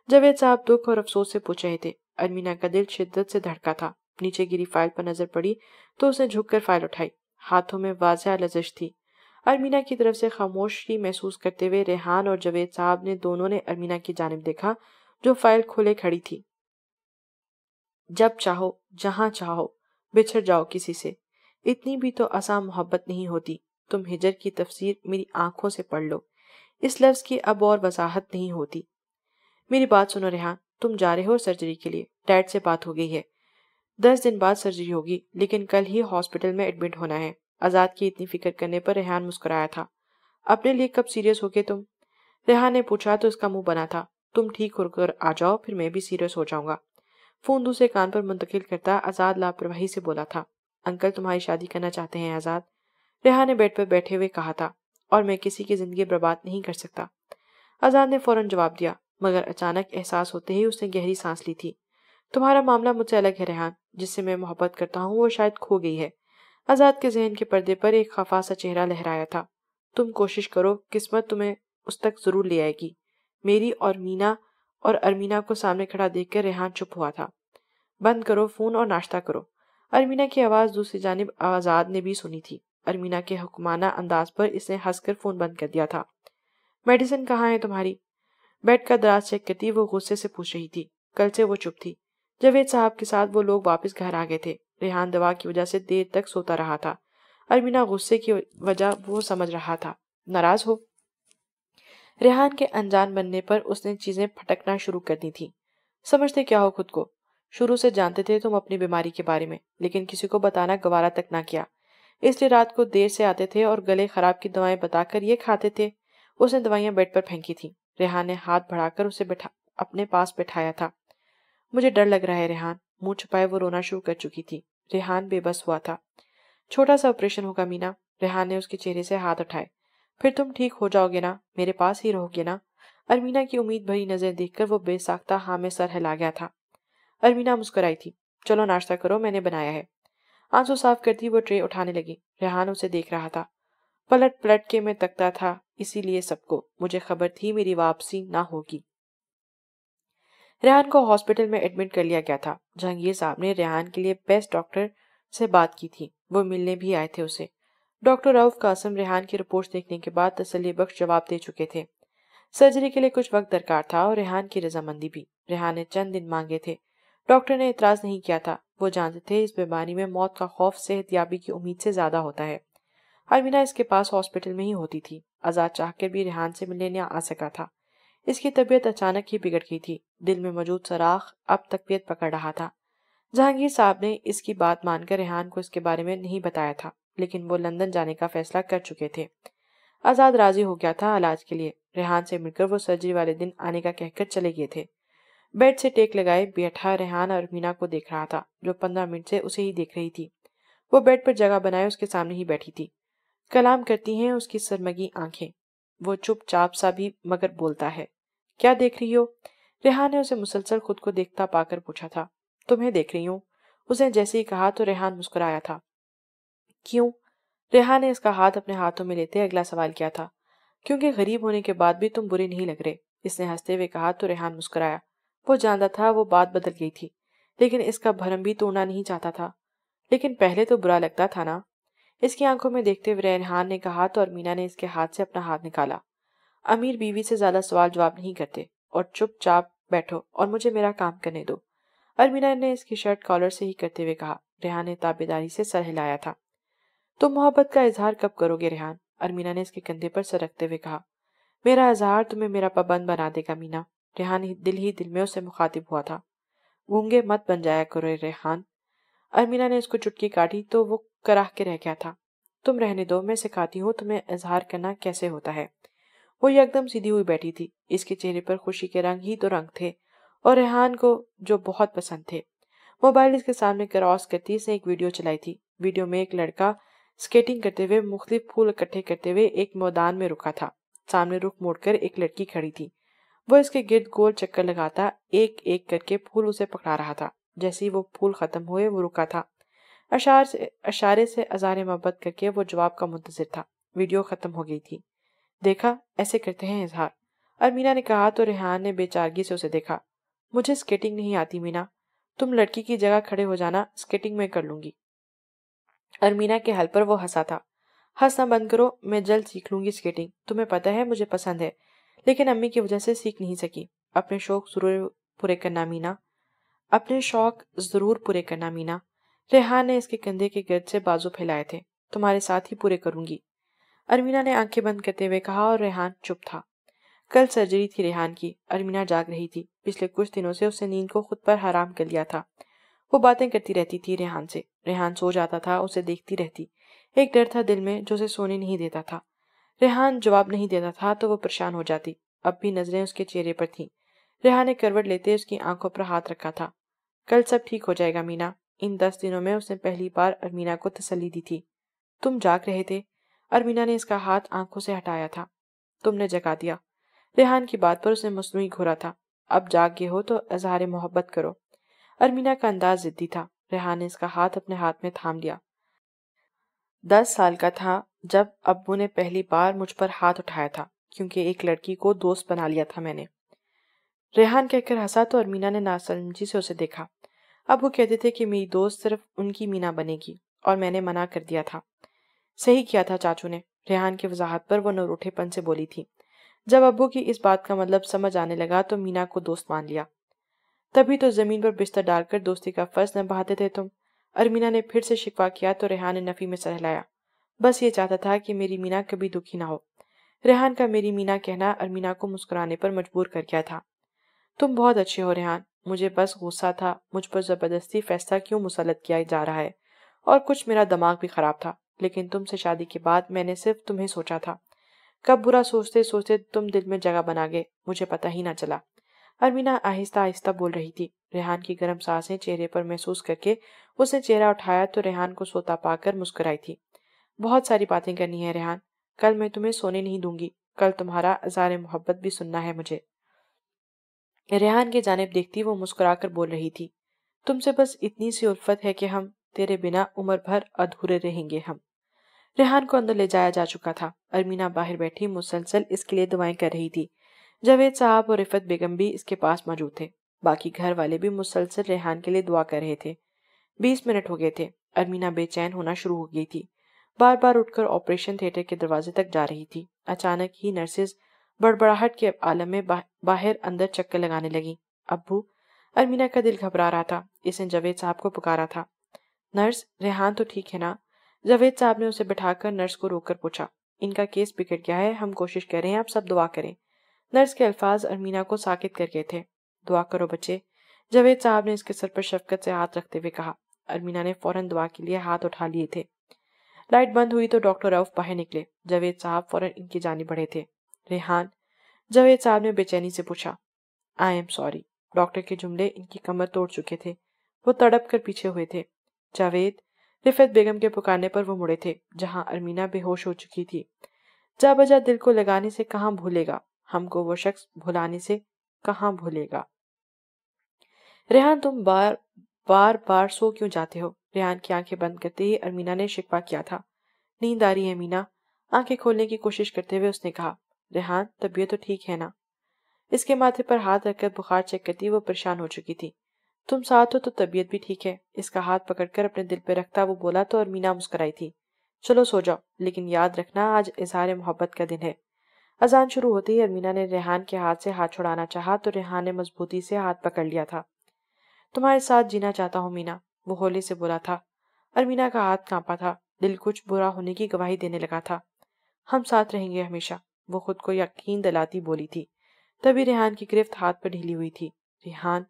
جاوید صاحب دکھ اور افسوس سے پوچھ رہے تھے۔ ارمینا کا دل شدت سے دھڑکا تھا۔ نیچے گری فائل پر نظر پڑی تو اس نے جھک کر فائل اٹھائی، ہاتھوں میں واضح لرزش تھی۔ ارمینا کی طرف سے خاموشی محسوس کرتے ہوئے ریحان اور جاوید صاحب نے دونوں نے ارمینا کی جانب دیکھا جو فائل کھولے کھڑی تھی۔ جب چاہو جہاں چاہو بچھڑ جاؤ کسی سے، اتنی بھی تو آسان محبت نہیں ہوتی۔ تم ہجر کی تفسیر میری آنکھوں سے پڑھ لو، اس لفظ کی اب اور وضاحت نہیں ہوتی۔ میری بات سنو ریحان، تم جا رہے ہو سرجری کے لیے، ڈیڈ سے بات ہو گئی ہے، 10 دن بعد سرجری ہوگی، لیکن کل ہی ہاسپٹل میں ایڈمٹ ہونا ہے۔ آزاد کی اتنی فکر کرنے پر ریحان مسکرایا تھا۔ اپنے لیے کب سیریس ہو گے تم؟ ریحان نے پوچھا تو اس کا منہ بنا تھا۔ تم ٹھیک ہو کر آ جاؤ پھر میں بھی سیریس ہو جاؤں گا۔ فون دوسرے کان پر منتقل کرتا آزاد لاپرواہی سے بولا تھا۔ انکل تمہاری شادی کرنا چاہتے ہیں آزاد، ریحان نے بیڈ پر بیٹھے ہوئے کہا تھا، اور میں کسی کی زندگی برباد نہیں کر سکتا۔ آزاد نے فوراً جواب دیا، مگر اچانک احساس ہوتے ہی اس نے گہری سانس لی تھی۔ تمہارا معاملہ مجھ سے الگ ہے ریحان، جس سے میں محبت کرتا ہوں وہ شاید کھو گئی ہے۔ آزاد کے ذہن کے پردے پر ایک خفا سا چہرہ لہرایا تھا۔ تم کوشش کرو، قسمت تمہیں اس تک ضرور لے آئے گی۔ میری اور مینا اور ارمینا کو سامنے کھڑا دیکھ کر ریحان چپ ہوا تھا۔ بند کرو فون اور ناشتہ کرو۔ ارمینا کی آواز دوسری جانب آزاد نے بھی سنی تھی۔ ارمینا کے حکمانہ انداز پر اس نے ہنس کر فون بند کر دیا تھا۔ میڈیسن کہاں ہے تمہاری؟ بیڈ کا دراز چیک کرتی وہ غصے سے پوچھ رہی تھی۔ کل سے وہ چپ تھی۔ جاوید صاحب کے ساتھ وہ لوگ واپس گھر آ گئے تھے۔ ریحان دوا کی وجہ سے دیر تک سوتا رہا تھا۔ ارمینا غصے کی وجہ وہ سمجھ رہا تھا۔ ناراض ہو؟ ریحان کے انجان بننے پر اس نے چیزیں پھٹکنا شروع کر دی تھی۔ سمجھتے کیا ہو خود کو؟ شروع سے جانتے تھے تم اپنی بیماری کے بارے میں، لیکن کسی کو بتانا گوارا تک نہ کیا، اس لیے رات کو دیر سے آتے تھے اور گلے خراب کی دوائیں بتا کر یہ کھاتے تھے۔ اس نے دوائیاں بیڈ پر پھینکی تھی۔ ریحان نے ہاتھ بڑھا کر اسے اپنے پاس بٹھایا تھا۔ مجھے ڈر لگ رہا ہے ریحان، منہ چھپائے وہ رونا شروع کر چکی تھی۔ ریحان بے بس ہوا تھا۔ چھوٹا سا آپریشن ہوگا مینا، ریحان نے اس کے چہرے سے ہاتھ اٹھائے، پھر تم ٹھیک ہو جاؤ گے نا، میرے پاس ہی رہو گے نا؟ ارمینا کی امید بھری نظر دیکھ کر وہ بے ساختہ ہاں میں سر ہلا گیا تھا۔ ارمینا مسکرائی تھی۔ چلو ناشتہ کرو، میں نے بنایا ہے۔ آنسو صاف کرتی وہ ٹرے اٹھانے لگی۔ ریحان اسے دیکھ رہا تھا۔ پلٹ پلٹ کے میں تکتا تھا، اسی لیے سب کو مجھے خبر تھی میری واپسی نہ ہوگی۔ ریحان کو ہاسپٹل میں ایڈمٹ کر لیا گیا تھا۔ جہانگیر صاحب نے ریحان کے لیے بیسٹ ڈاکٹر سے بات کی تھی، وہ ملنے بھی آئے تھے اسے۔ ڈاکٹر رؤف قاسم ریحان کی رپورٹ دیکھنے کے بعد تسلی بخش جواب دے چکے تھے۔ سرجری کے لیے کچھ وقت درکار تھا اور ریحان کی رضامندی بھی۔ ریحان نے چند دن مانگے تھے۔ ڈاکٹر نے اعتراض نہیں کیا تھا، وہ جانتے تھے اس بیماری میں موت کا خوف صحت یابی کی امید سے زیادہ ہوتا ہے۔ ارمینا اس کے پاس ہاسپٹل میں ہی ہوتی تھی۔ آزاد چاہ کر بھی ریحان سے ملنے نہ آ سکا تھا۔ اس کی طبیعت اچانک ہی بگڑ گئی تھی، دل میں موجود سوراخ اب تقویت پکڑ رہا تھا۔ جہانگیر صاحب نے اس کی بات مان کر ریحان کو اس کے بارے میں نہیں بتایا تھا، لیکن وہ لندن جانے کا فیصلہ کر چکے تھے۔ آزاد راضی ہو گیا تھا علاج کے لیے۔ ریحان سے مل کر وہ سرجری والے دن آنے کا کہہ کر چلے گئے تھے۔ بیڈ سے ٹیک لگائے بیٹھا ریحان اور ارمینا کو دیکھ رہا تھا، جو 15 منٹ سے اسے ہی دیکھ رہی تھی۔ وہ بیڈ پر جگہ بنائے اس کے سامنے ہی بیٹھی تھی۔ کلام کرتی ہیں اس کی سرمگی آنکھیں، وہ چپ چاپ سا بھی مگر بولتا ہے۔ کیا دیکھ رہی ہو؟ ریحان نے اسے مسلسل خود کو دیکھتا پا کر پوچھا تھا۔ تمہیں دیکھ رہی ہوں۔ اس نے جیسے ہی کہا تو ریحان مسکرایا تھا۔ کیوں؟ ریحان نے اس کا ہاتھ اپنے ہاتھوں میں لیتے اگلا سوال کیا تھا۔ کیونکہ غریب ہونے کے بعد بھی تم برے نہیں لگ رہے، اس نے ہنستے ہوئے کہا تو ریحان مسکرایا۔ وہ جانتا تھا وہ بات بدل گئی تھی، لیکن اس کا بھرم بھی توڑنا نہیں چاہتا تھا۔ لیکن پہلے تو برا لگتا تھا نا؟ اس کی آنکھوں میں دیکھتے ہوئے ریحان نے کہا تو ارمینا نے اس کے ہاتھ سے اپنا ہاتھ نکالا۔ امیر بیوی سے زیادہ سوال جواب نہیں کرتے، اور چپ چاپ بیٹھو اور مجھے میرا کام کرنے دو، ارمینا نے اس کی شرٹ کالر سے ہی کرتے ہوئے کہا۔ ریحان نے تابیداری سے سر ہلایا تھا۔ تم محبت کا اظہار کب کرو گے ریحان؟ ارمینا نے اس کے کندھے پر سر رکھتے ہوئے کہا۔ میرا اظہار تمہیں میرا پابند بنا دے گا مینا۔ ریحان ہی دل میں اس سے مخاطب ہوا تھا۔ گونگے مت بن جایا کرو ریحان۔ ارمینا نے اس کو چٹکی کاٹی تو وہ کراہ کے رہ گیا تھا۔ تم رہنے دو، میں سکھاتی ہوں تمہیں اظہار کرنا کیسے ہوتا ہے۔ وہ یکدم سیدھی ہوئی بیٹھی تھی، اس کے چہرے پر خوشی کے رنگ ہی تو رنگ تھے، اور ریحان کو جو بہت پسند تھے۔ موبائل اس کے سامنے کراس کرتی اس نے ایک ویڈیو چلائی تھی۔ ویڈیو میں ایک لڑکا سکیٹنگ کرتے ہوئے مختلف پھول اکٹھے کرتے ہوئے ایک میدان میں رکا تھا۔ سامنے رخ موڑ کر ایک لڑکی کھڑی تھی۔ وہ اس کے گرد گول چکر لگاتا ایک ایک کر کے پھول اسے پکڑا رہا تھا۔ جیسے ہی وہ پھول ختم ہوئے وہ رکا تھا، اشارے سے اظہار محبت کر کے وہ جواب کا منتظر تھا۔ ویڈیو ختم ہو گئی تھی۔ دیکھا، ایسے کرتے ہیں اظہار، ارمینا نے کہا تو ریحان نے بے چارگی سے اسے دیکھا۔ مجھے سکیٹنگ نہیں آتی مینا، تم لڑکی کی جگہ کھڑے ہو جانا، سکیٹنگ میں کر لوں گی۔ ارمینا کے حل پر وہ ہنسا تھا۔ ہنسنا بند کرو، میں جلد سیکھ لوں گی سکیٹنگ، تمہیں پتہ ہے مجھے پسند ہے، لیکن امی کی وجہ سے سیکھ نہیں سکی۔ اپنے شوق ضرور پورے کرنا مینا، اپنے شوق ضرور پورے کرنا مینا۔ ریحان نے اس کے کندھے کے گرد سے بازو پھیلائے تھے۔ تمہارے ساتھ ہی پورے کروں گی، ارمینا نے آنکھیں بند کرتے ہوئے کہا، اور ریحان چپ تھا۔ کل سرجری تھی ریحان کی۔ ارمینا جاگ رہی تھی۔ پچھلے کچھ دنوں سے اس نے نیند کو خود پر حرام کر لیا تھا۔ وہ باتیں کرتی رہتی تھی ریحان سے۔ ریحان سو جاتا تھا، اسے دیکھتی رہتی۔ ایک ڈر تھا دل میں جو اسے سونے نہیں دیتا تھا۔ ریحان جواب نہیں دیتا تھا تو وہ پریشان ہو جاتی۔ اب بھی نظریں اس کے چہرے پر تھیں۔ ریحان نے کروٹ لیتے اس کی آنکھوں پر ہاتھ رکھا تھا۔ کل سب ٹھیک ہو جائے گا مینا۔ ان 10 دنوں میں اس نے پہلی بار ارمینا کو تسلی دی تھی۔ تم جاگ رہے تھے؟ ارمینا نے اس کا ہاتھ آنکھوں سے ہٹایا تھا۔ تم نے جگا دیا۔ ریحان کی بات پر اس نے مصنوعی گھورا تھا۔ اب جاگ گئے ہو تو اظہار محبت کرو۔ ارمینا کا انداز ضدی تھا۔ ریحان نے اس کا ہاتھ اپنے ہاتھ میں تھام لیا۔ 10 سال کا تھا جب ابو نے پہلی بار مجھ پر ہاتھ اٹھایا تھا، کیونکہ ایک لڑکی کو دوست بنا لیا تھا میں نے۔ ریحان کہہ کر ہنسا تو ارمینا نے ناسمجھی سے اسے دیکھا۔ ابو کہتے تھے کہ میری دوست صرف ان کی مینا بنے گی، اور میں نے منع کر دیا تھا۔ صحیح کیا تھا چاچو نے، ریحان کی وضاحت پر وہ نروٹھے پن سے بولی تھی۔ جب ابو کی اس بات کا مطلب سمجھ آنے لگا تو مینا کو دوست مان لیا۔ تبھی تو زمین پر بستر ڈال کر دوستی کا فرض نبھاتے تھے تم۔ ارمینا نے پھر سے شکوہ کیا تو ریحان نے نفی میں سر ہلایا۔ بس یہ چاہتا تھا کہ میری مینا کبھی دکھی نہ ہو۔ ریحان کا میری مینا کہنا ارمینا کو مسکرانے پر مجبور کر گیا تھا۔ تم بہت اچھے ہو ریحان، مجھے بس غصہ تھا مجھ پر زبردستی فیصلہ کیوں مسلط کیا جا رہا ہے، اور کچھ میرا دماغ بھی خراب تھا، لیکن تم سے شادی کے بعد میں نے صرف تمہیں سوچا تھا۔ کب برا سوچتے سوچتے تم دل میں جگہ بنا گئے، مجھے پتہ ہی نہ چلا۔ ارمینا آہستہ آہستہ بول رہی تھی۔ ریحان کی گرم سانسیں چہرے پر محسوس کر کے اس نے چہرہ اٹھایا تو ریحان کو سوتا پا کر مسکرائی تھی۔ بہت ساری باتیں کرنی ہے ریحان، کل میں تمہیں سونے نہیں دوں گی، کل تمہارا اظہار محبت بھی سننا ہے مجھے۔ ریحان کی جانب دیکھتی وہ مسکرا کر بول رہی تھی، تم سے بس اتنی سی الفت ہے کہ ہم تیرے بنا عمر بھر ادھورے رہیں گے ہم۔ ریحان کو اندر لے جایا جا چکا تھا۔ ارمینا باہر بیٹھی مسلسل اس کے لیے دعائیں کر رہی تھی۔ جاوید صاحب اور رفت بیگم بھی اس کے پاس موجود تھے۔ باقی گھر والے بھی مسلسل ریحان کے لیے دعا کر رہے تھے۔ 20 منٹ ہو گئے تھے۔ ارمینا بے چین ہونا شروع ہو گئی تھی۔ بار بار اٹھ کر آپریشن تھیٹر کے دروازے تک جا رہی تھی۔ اچانک ہی نرسز بڑبڑاہٹ کے عالم میں باہر اندر چکر لگانے لگی۔ ابو، ارمینا کا دل گھبرا رہا تھا۔ اس نے جاوید صاحب کو پکارا تھا۔ نرس، ریحان تو ٹھیک ہے نا؟ جاوید صاحب نے اسے بٹھا کر نرس کو روک کر پوچھا۔ ان کا کیس بگڑ گیا ہے، ہم کوشش کر رہے ہیں، آپ سب دعا کریں۔ نرس کے الفاظ ارمینا کو ساکت کر گئے تھے۔ دعا کرو بچے، جاوید صاحب نے اس کے سر پر شفقت سے ہاتھ رکھتے ہوئے کہا۔ ارمینا نے فوراً دعا کے لیے ہاتھ اٹھا لیے تھے۔ لائٹ بند ہوئی تو ڈاکٹر رؤف باہر نکلے۔ جاوید صاحب فوراً ان کی جانب بڑھے تھے۔ ریحان، جاوید صاحب نے بے چینی سے پوچھا۔ I am sorry. ڈاکٹر کے جملے ان کی کمر توڑ چکے تھے۔ وہ تڑپ کر پیچھے ہوئے تھے۔ جاوید، رفت بیگم کے پکارنے پر وہ مڑے تھے، جہاں ارمینا بے ہوش ہو چکی تھی۔ جا بجا دل کو لگانے سے کہاں بھولے گا، ہم کو وہ شخص بھلانے سے کہاں بھولے گا۔ ریحان، تم بار بار سو کیوں جاتے ہو؟ ریحان کی آنکھیں بند کرتے ہی ارمینا نے شکوہ کیا تھا۔ نیند آ رہی ہے مینا؟ آنکھیں کھولنے کی کوشش کرتے ہوئے اس نے کہا۔ ریحان طبیعت تو ٹھیک ہے نا؟ اس کے ماتھے پر ہاتھ رکھ کر بخار چیک کرتی وہ پریشان ہو چکی تھی۔ تم ساتھ ہو تو طبیعت بھی ٹھیک ہے، اس کا ہاتھ پکڑ کر اپنے دل پہ رکھتا وہ بولا تو ارمینا مسکرائی تھی۔ چلو سو جاؤ، لیکن یاد رکھنا آج اظہار محبت کا دن ہے۔ اذان شروع ہوتے ہی ارمینا نے ریحان کے ہاتھ سے ہاتھ چھڑانا چاہا تو ریحان نے مضبوطی سے ہاتھ پکڑ لیا تھا۔ تمہارے ساتھ جینا چاہتا ہوں مینا، وہ ہولے سے بولا تھا۔ ارمینا کا ہاتھ کانپا تھا، دل کچھ برا ہونے کی گواہی دینے لگا تھا۔ ہم ساتھ رہیں گے ہمیشہ، وہ خود کو یقین دلاتی بولی تھی۔ تبھی ریحان کی گرفت ہاتھ پر ڈھیلی ہوئی تھی۔ ریحان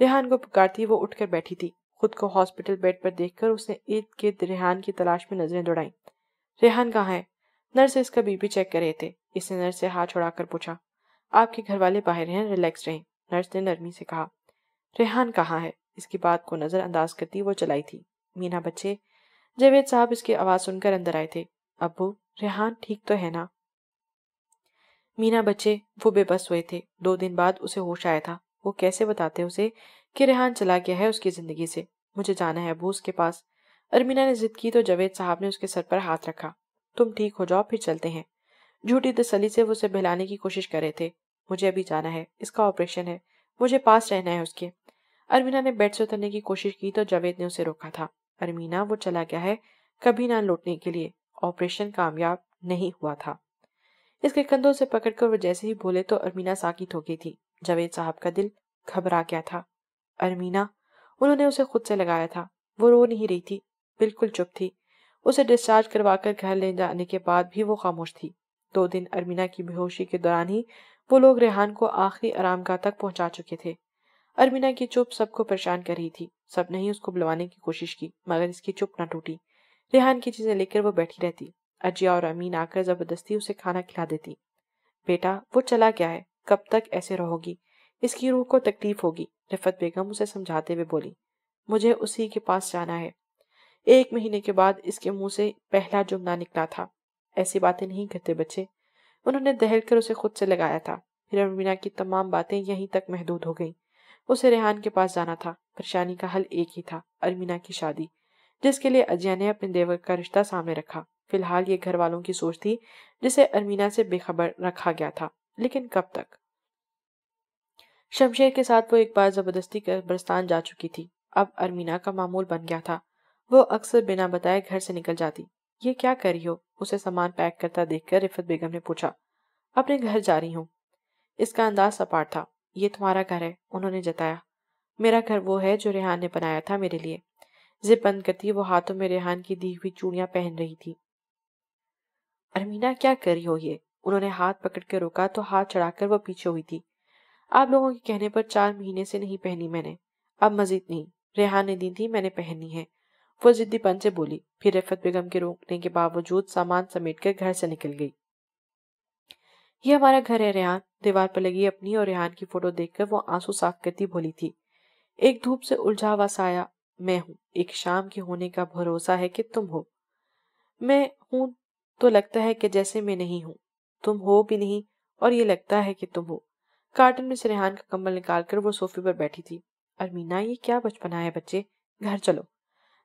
ریحان کو پکارتی وہ اٹھ کر بیٹھی تھی۔ خود کو ہاسپٹل بیڈ پر دیکھ کر اس نے ارد گرد ریحان کی تلاش میں نظریں دوڑائیں۔ ریحان کہاں ہے؟ نرس اس کا بی پی چیک کر رہے تھے، اس نے نرس سے ہاتھ چھڑا کر پوچھا۔ آپ کے گھر والے باہر ہیں، ریلیکس رہیں، نرس نے نرمی سے کہا۔ ریحان کہاں ہے؟ اس کی بات کو نظر انداز کرتی وہ چلائی تھی۔ مینا بچے، جاوید صاحب اس کی آواز سن کر اندر آئے تھے۔ ابو، ریحان ٹھیک تو ہے نا؟ مینا بچے، وہ بے بس ہوئے تھے۔ 2 دن بعد اسے ہوش آیا تھا۔ وہ کیسے بتاتے اسے کہ ریحان چلا گیا ہے اس کی زندگی سے؟ مجھے جانا ہے ابو اس کے پاس۔ ارمینا نے ضد کی تو جاوید صاحب نے اس کے سر پر ہاتھ رکھا۔ تم ٹھیک ہو جاؤ پھر چلتے ہیں۔ جھوٹی تسلی سے وہ اسے بہلانے کی کوشش کر رہے تھے۔ مجھے ابھی جانا ہے، اس کا آپریشن ہے، مجھے پاس رہنا ہے اس کے۔ ارمینا نے بیڈ سے اترنے کی کوشش کی تو جاوید نے اسے روکا تھا۔ ارمینا، وہ چلا گیا ہے کبھی نہ لوٹنے کے لیے، آپریشن کامیاب نہیں ہوا تھا۔ اس کے کندھوں سے پکڑ کر وہ جیسے ہی بولے تو ارمینا ساکت ہو گئی تھی۔ جاوید صاحب کا دل گھبرا گیا تھا۔ ارمینا، انہوں نے اسے خود سے لگایا تھا۔ وہ رو نہیں رہی تھی، بالکل چپ تھی۔ اسے ڈسچارج کروا کر گھر لے جانے کے بعد بھی وہ خاموش تھی۔ 2 دن ارمینا کی بے ہوشی کے دوران ہی وہ لوگ ریحان کو آخری آرام گاہ تک پہنچا چکے تھے۔ ارمینا کی چپ سب کو پریشان کر رہی تھی۔ سب نے ہی اس کو بلوانے کی کوشش کی مگر اس کی چپ نہ ٹوٹی۔ ریحان کی چیزیں لے کر وہ بیٹھی رہتی۔ اجیا اور امین آ کر زبردستی اسے کھانا کھلا دیتی۔ بیٹا، وہ چلا گیا ہے، کب تک ایسے رہو گی؟ اس کی روح کو تکلیف ہوگی، رفت بیگم اسے سمجھاتے ہوئے بولی۔ مجھے اسی کے پاس جانا ہے۔ 1 مہینے کے بعد اس کے منہ سے پہلا جملہ نکلا تھا۔ ایسی باتیں نہیں کرتے بچے، انہوں نے دہل کر اسے خود سے لگایا تھا۔ پھر ارمینا کی تمام باتیں یہیں تک محدود ہو گئیں۔ اسے ریحان کے پاس جانا تھا۔ پریشانی کا حل ایک ہی تھا، ارمینا کی شادی، جس کے لیے اجیا نے اپنے دیور کا رشتہ سامنے رکھا۔ فی الحال یہ گھر والوں کی سوچ تھی جسے ارمینا سے بے خبر رکھا گیا تھا، لیکن کب تک؟ شمشیر کے ساتھ وہ ایک بار زبردستی قبرستان جا چکی تھی۔ اب ارمینا کا معمول بن گیا تھا، وہ اکثر بنا بتائے گھر سے نکل جاتی۔ یہ کیا کر رہی ہو؟ اسے سامان پیک کرتا دیکھ کر رفت بیگم نے پوچھا۔ اپنے گھر جا رہی ہوں۔ اس کا انداز سپاٹ تھا۔ یہ تمہارا گھر ہے، انہوں نے جتایا۔ میرا گھر وہ ہے جو ریحان نے بنایا تھا میرے لیے۔ زپ بند کرتی وہ ہاتھوں میں ریحان کی دی ہوئی چوڑیاں پہن رہی تھی۔ ارمینا، کیا کر رہی ہو یہ؟ انہوں نے ہاتھ پکڑ کے روکا تو ہاتھ چڑھا کر وہ پیچھے ہوئی تھی۔ آپ لوگوں کے کہنے پر 4 مہینے سے نہیں پہنی میں نے، اب مزید نہیں، ریحان نے دی تھی میں نے پہننی ہے، وہ ضدی پن سے بولی۔ پھر رفت بیگم کے روکنے کے باوجود سامان سمیٹ کر گھر سے نکل گئی۔ یہ ہمارا گھر ہے ریحان، دیوار پر لگی اپنی اور ریحان کی فوٹو دیکھ کر وہ آنسو صاف کرتی بولی تھی۔ ایک دھوپ سے الجھا ہوا سایہ میں ہوں، ایک شام کے ہونے کا بھروسہ ہے کہ تم ہو۔ میں ہوں تو لگتا ہے کہ جیسے میں نہیں ہوں، تم ہو بھی نہیں اور یہ لگتا ہے کہ تم ہو۔ کارٹن میں سے ریحان کا کمبل نکال کر وہ صوفے پر بیٹھی تھی۔ ارمینا، یہ کیا بچپنا ہے بچے، گھر چلو۔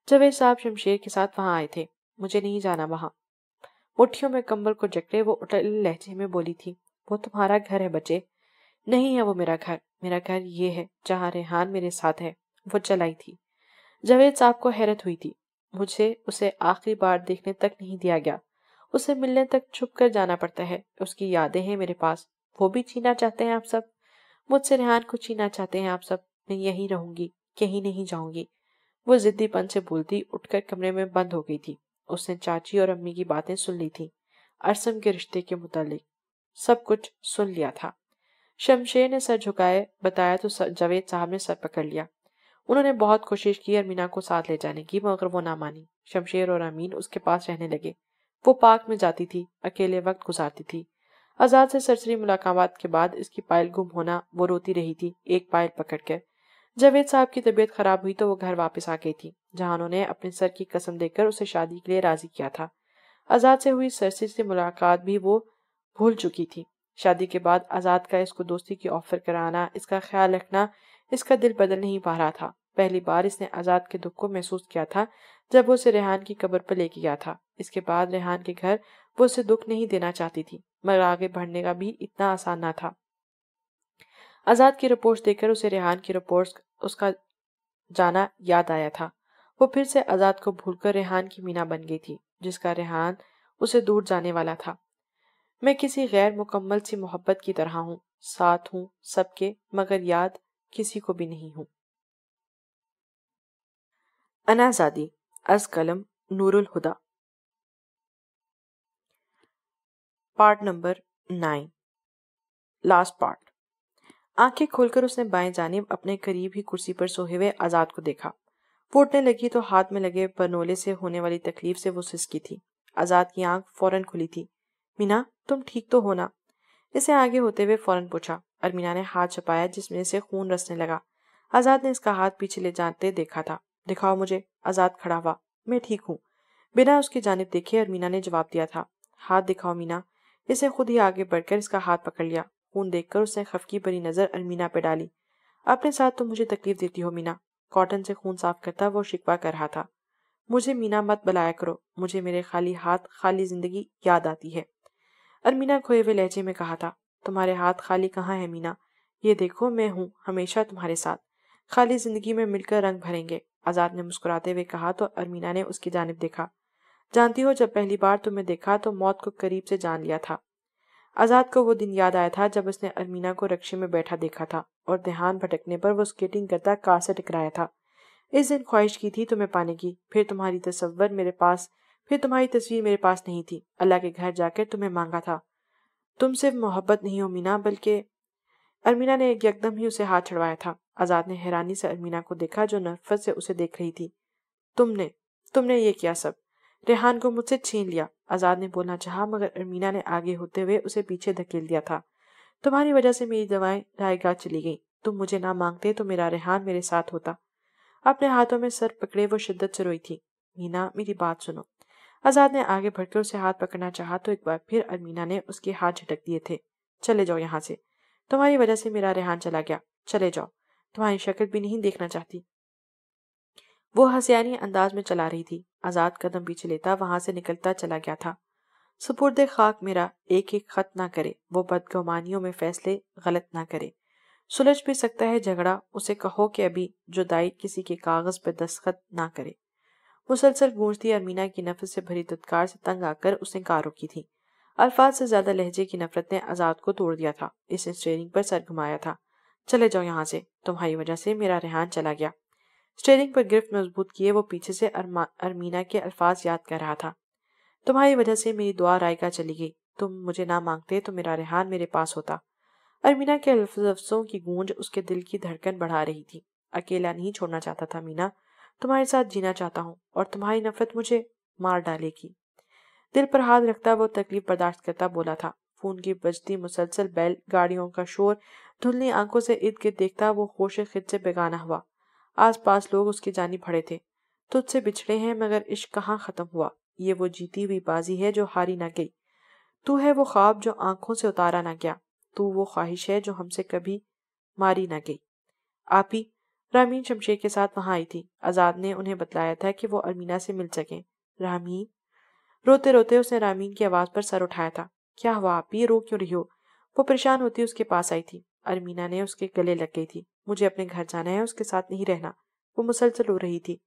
جاوید صاحب شمشیر کے ساتھ وہاں آئے تھے۔ مجھے نہیں جانا وہاں۔ مٹھیوں میں کمبل کو جکڑے وہ اٹل لہجے میں بولی تھی۔ وہ تمہارا گھر ہے بچے، نہیں ہے وہ میرا گھر، میرا گھر یہ ہے جہاں ریحان میرے ساتھ ہے، وہ چلائی تھی۔ جاوید صاحب کو حیرت ہوئی تھی۔ مجھے اسے آخری بار دیکھنے تک نہیں دیا گیا، اسے ملنے تک چھپ کر جانا پڑتا ہے، اس کی یادیں ہیں میرے پاس، وہ بھی چھینا چاہتے ہیں آپ سب، مجھ سے ریحان کو چھینا چاہتے ہیں آپ سب۔ میں یہیں رہوں گی، کہیں نہیں جاؤں گی، وہ ضدی پن سے بولتی اٹھ کر کمرے میں بند ہو گئی تھی۔ اس نے چاچی اور امی کی باتیں سن لی تھی، ارسم کے رشتے کے متعلق سب کچھ سن لیا تھا۔ شمشیر نے سر جھکائے بتایا تو جاوید صاحب نے سر پکڑ لیا۔ انہوں نے بہت کوشش کی ارمینا کو ساتھ لے جانے کی مگر وہ نہ مانی۔ شمشیر اور امین اس کے پاس رہنے لگے۔ وہ پارک میں جاتی تھی، اکیلے وقت گزارتی تھی۔ آزاد سے سرسری ملاقات کے بعد اس کی پائل گم ہونا، وہ روتی رہی تھی ایک پائل پکڑ کر۔ جاوید صاحب کی طبیعت خراب ہوئی تو وہ گھر واپس آ گئی تھی، جہاں انہوں نے اپنے سر کی قسم دے کر اسے شادی کے لیے راضی کیا تھا۔ آزاد سے ہوئی سرسری سے ملاقات بھی وہ بھول چکی تھی۔ شادی کے بعد آزاد کا اس کو دوستی کی آفر کرانا، اس کا خیال رکھنا، اس کا دل بدل نہیں پا رہا تھا۔ پہلی بار اس نے آزاد کے دکھ کو محسوس کیا تھا جب وہ اسے ریحان کی قبر پر لے کے گیا تھا۔ اس کے بعد ریحان کے گھر وہ اسے دکھ نہیں دینا چاہتی تھی، مگر آگے بڑھنے کا بھی اتنا آسان نہ تھا۔ آزاد کی رپورٹس دیکھ کر اسے ریحان کی رپورٹس اس کا جانا یاد آیا تھا۔ وہ پھر سے آزاد کو بھول کر ریحان کی مینا بن گئی تھی، جس کا ریحان اسے دور جانے والا تھا۔ میں کسی غیر مکمل سی محبت کی طرح ہوں، ساتھ ہوں سب کے، مگر یاد کسی کو بھی نہیں ہوں۔ انا زادی، از قلم نور الہدا، پارٹ نمبر 9، لاسٹ پارٹ۔ آنکھیں کھول کر اس نے بائیں جانب اپنے قریب ہی کرسی پر سوئے ہوئے آزاد کو دیکھا۔ وہ اٹھنے لگی تو ہاتھ میں لگے برنولے سے ہونے والی تکلیف سے وہ سسکی تھی۔ آزاد کی آنکھ فوراً کھلی تھی۔ مینا، تم ٹھیک تو ہو نا؟ اسے آگے ہوتے ہوئے فوراً پوچھا۔ ارمینا نے ہاتھ چھپایا جس میں سے خون رسنے لگا۔ آزاد نے اس کا ہاتھ پیچھے لے جاتے دیکھا تھا۔ دکھاؤ مجھے۔ آزاد کھڑا ہوا۔ میں ٹھیک ہوں، بنا اس کی جانب دیکھے ارمینا نے جواب دیا تھا۔ ہاتھ دکھاؤ مینا۔ اسے خود ہی آگے بڑھ کر اس کا ہاتھ پکڑ لیا۔ خون دیکھ کر اس نے خفگی بھری نظر ارمینا پہ ڈالی۔ اپنے ساتھ تم مجھے تکلیف دیتی ہو مینا۔ کاٹن سے خون صاف کرتا وہ شکوہ کر رہا تھا۔ مجھے مینا مت بلایا کرو، مجھے میرے خالی ہاتھ خالی زندگی یاد آتی ہے۔ ارمینا کھوئے ہوئے لہجے میں کہا تھا۔ تمہارے ہاتھ خالی کہاں ہے مینا؟ یہ دیکھو میں ہوں ہمیشہ تمہارے ساتھ، خالی زندگی میں مل کر رنگ بھریں گے۔ آزاد نے مسکراتے ہوئے کہا تو ارمینا نے اس کی جانب دیکھا۔ جانتی ہو جب پہلی بار تمہیں دیکھا تو موت کو قریب سے جان لیا تھا۔ آزاد کو وہ دن یاد آیا تھا جب اس نے ارمینا کو رکشے میں بیٹھا دیکھا تھا اور دھیان بھٹکنے پر وہ سکیٹنگ کرتا کار سے ٹکرایا تھا۔ اس دن خواہش کی تھی تمہیں پانے کی، پھر تمہاری تصویر میرے پاس نہیں تھی، اللہ کے گھر جا کر تمہیں مانگا تھا۔ تم صرف محبت نہیں ہو مینا بلکہ… ارمینا نے یکدم ہی اسے ہاتھ چھڑوایا تھا۔ آزاد نے حیرانی سے ارمینا کو دیکھا جو نفرت سے اسے دیکھ رہی تھی۔ تم نے یہ کیا سب؟ ریحان کو مجھ سے چھین لیا، آزاد نے بولنا چاہا مگر ارمینا نے آگے ہوتے ہوئے اسے پیچھے دھکیل دیا تھا۔ تمہاری وجہ سے میری دوائیں رائے گاہ چلی گئیں، تم مجھے نہ مانگتے تو میرا ریحان میرے ساتھ ہوتا۔ اپنے ہاتھوں میں سر پکڑے وہ شدت سے روئی تھی۔ مینا میری بات سنو۔ آزاد نے آگے بڑھ کر اسے ہاتھ پکڑنا چاہا تو ایک بار پھر ارمینا نے اس کے ہاتھ جھٹک دیے تھے۔ چلے جاؤ یہاں سے، تمہاری وجہ سے میرا ریحان چلا گیا، چلے جاؤ، تمہاری شکل بھی نہیں دیکھنا چاہتی۔ وہ ہنسیانی انداز میں چلا رہی تھی۔ آزاد قدم پیچھے لیتا وہاں سے نکلتا چلا گیا تھا۔ سپرد خاک میرا ایک ایک خط نہ کرے، وہ بدگمانیوں میں فیصلے غلط نہ کرے۔ سلجھ بھی سکتا ہے جھگڑا، اسے کہو کہ ابھی جدائی کسی کے کاغذ پہ دستخط نہ کرے۔ مسلسل گونجتی ارمینا کی نفرت سے بھری دھتکار سے تنگ آ کر اس نے کار روکی تھی۔ الفاظ سے زیادہ لہجے کی نفرت نے آزاد کو توڑ دیا تھا۔ اس نے اسٹیئرنگ پر سر گھمایا تھا۔ چلے جاؤ یہاں سے، تمہاری وجہ سے میرا ریحان چلا گیا۔ اسٹیئرنگ پر گرفت مضبوط کیے وہ پیچھے سے ارمینا کے الفاظ یاد کر رہا تھا۔ تمہاری وجہ سے میری دعا رائے گاہ چلی گئی، تم مجھے نہ مانگتے تو میرا ریحان میرے پاس ہوتا۔ ارمینا کے لفظوں کی گونج اس کے دل کی دھڑکن بڑھا رہی تھی۔ اکیلا نہیں چھوڑنا چاہتا تھا مینا، تمہارے ساتھ جینا چاہتا ہوں اور تمہاری نفرت مجھے مار ڈالے گی۔ دل پر ہاتھ رکھتا وہ تکلیف برداشت کرتا بولا تھا۔ فون کی بجتی مسلسل بیل، گاڑیوں کا شور، دھندلی آنکھوں سے ارد گرد دیکھتا وہ ہوش خود سے بیگانہ ہوا۔ آس پاس لوگ اس کی جانب کھڑے تھے۔ تجھ سے بچھڑے ہیں مگر عشق کہاں ختم ہوا، یہ وہ جیتی ہوئی بازی ہے جو ہاری نہ گئی۔ تو ہے وہ خواب جو آنکھوں سے اتارا نہ گیا، تو وہ خواہش ہے جو ہم سے کبھی ماری نہ گئی۔ آپی، رامین شمشیر کے ساتھ وہاں آئی تھی، آزاد نے انہیں بتلایا تھا کہ وہ ارمینا سے مل سکیں۔ رامین؟ روتے روتے اس نے رامین کی آواز پر سر اٹھایا تھا۔ کیا ہوا آپی، رو کیوں رہی ہو؟ وہ پریشان ہوتی اس کے پاس آئی تھی۔ ارمینا نے اس کے گلے لگ گئی تھی۔ مجھے اپنے گھر جانا ہے، اس کے ساتھ نہیں رہنا۔ وہ مسلسل رو رہی تھی۔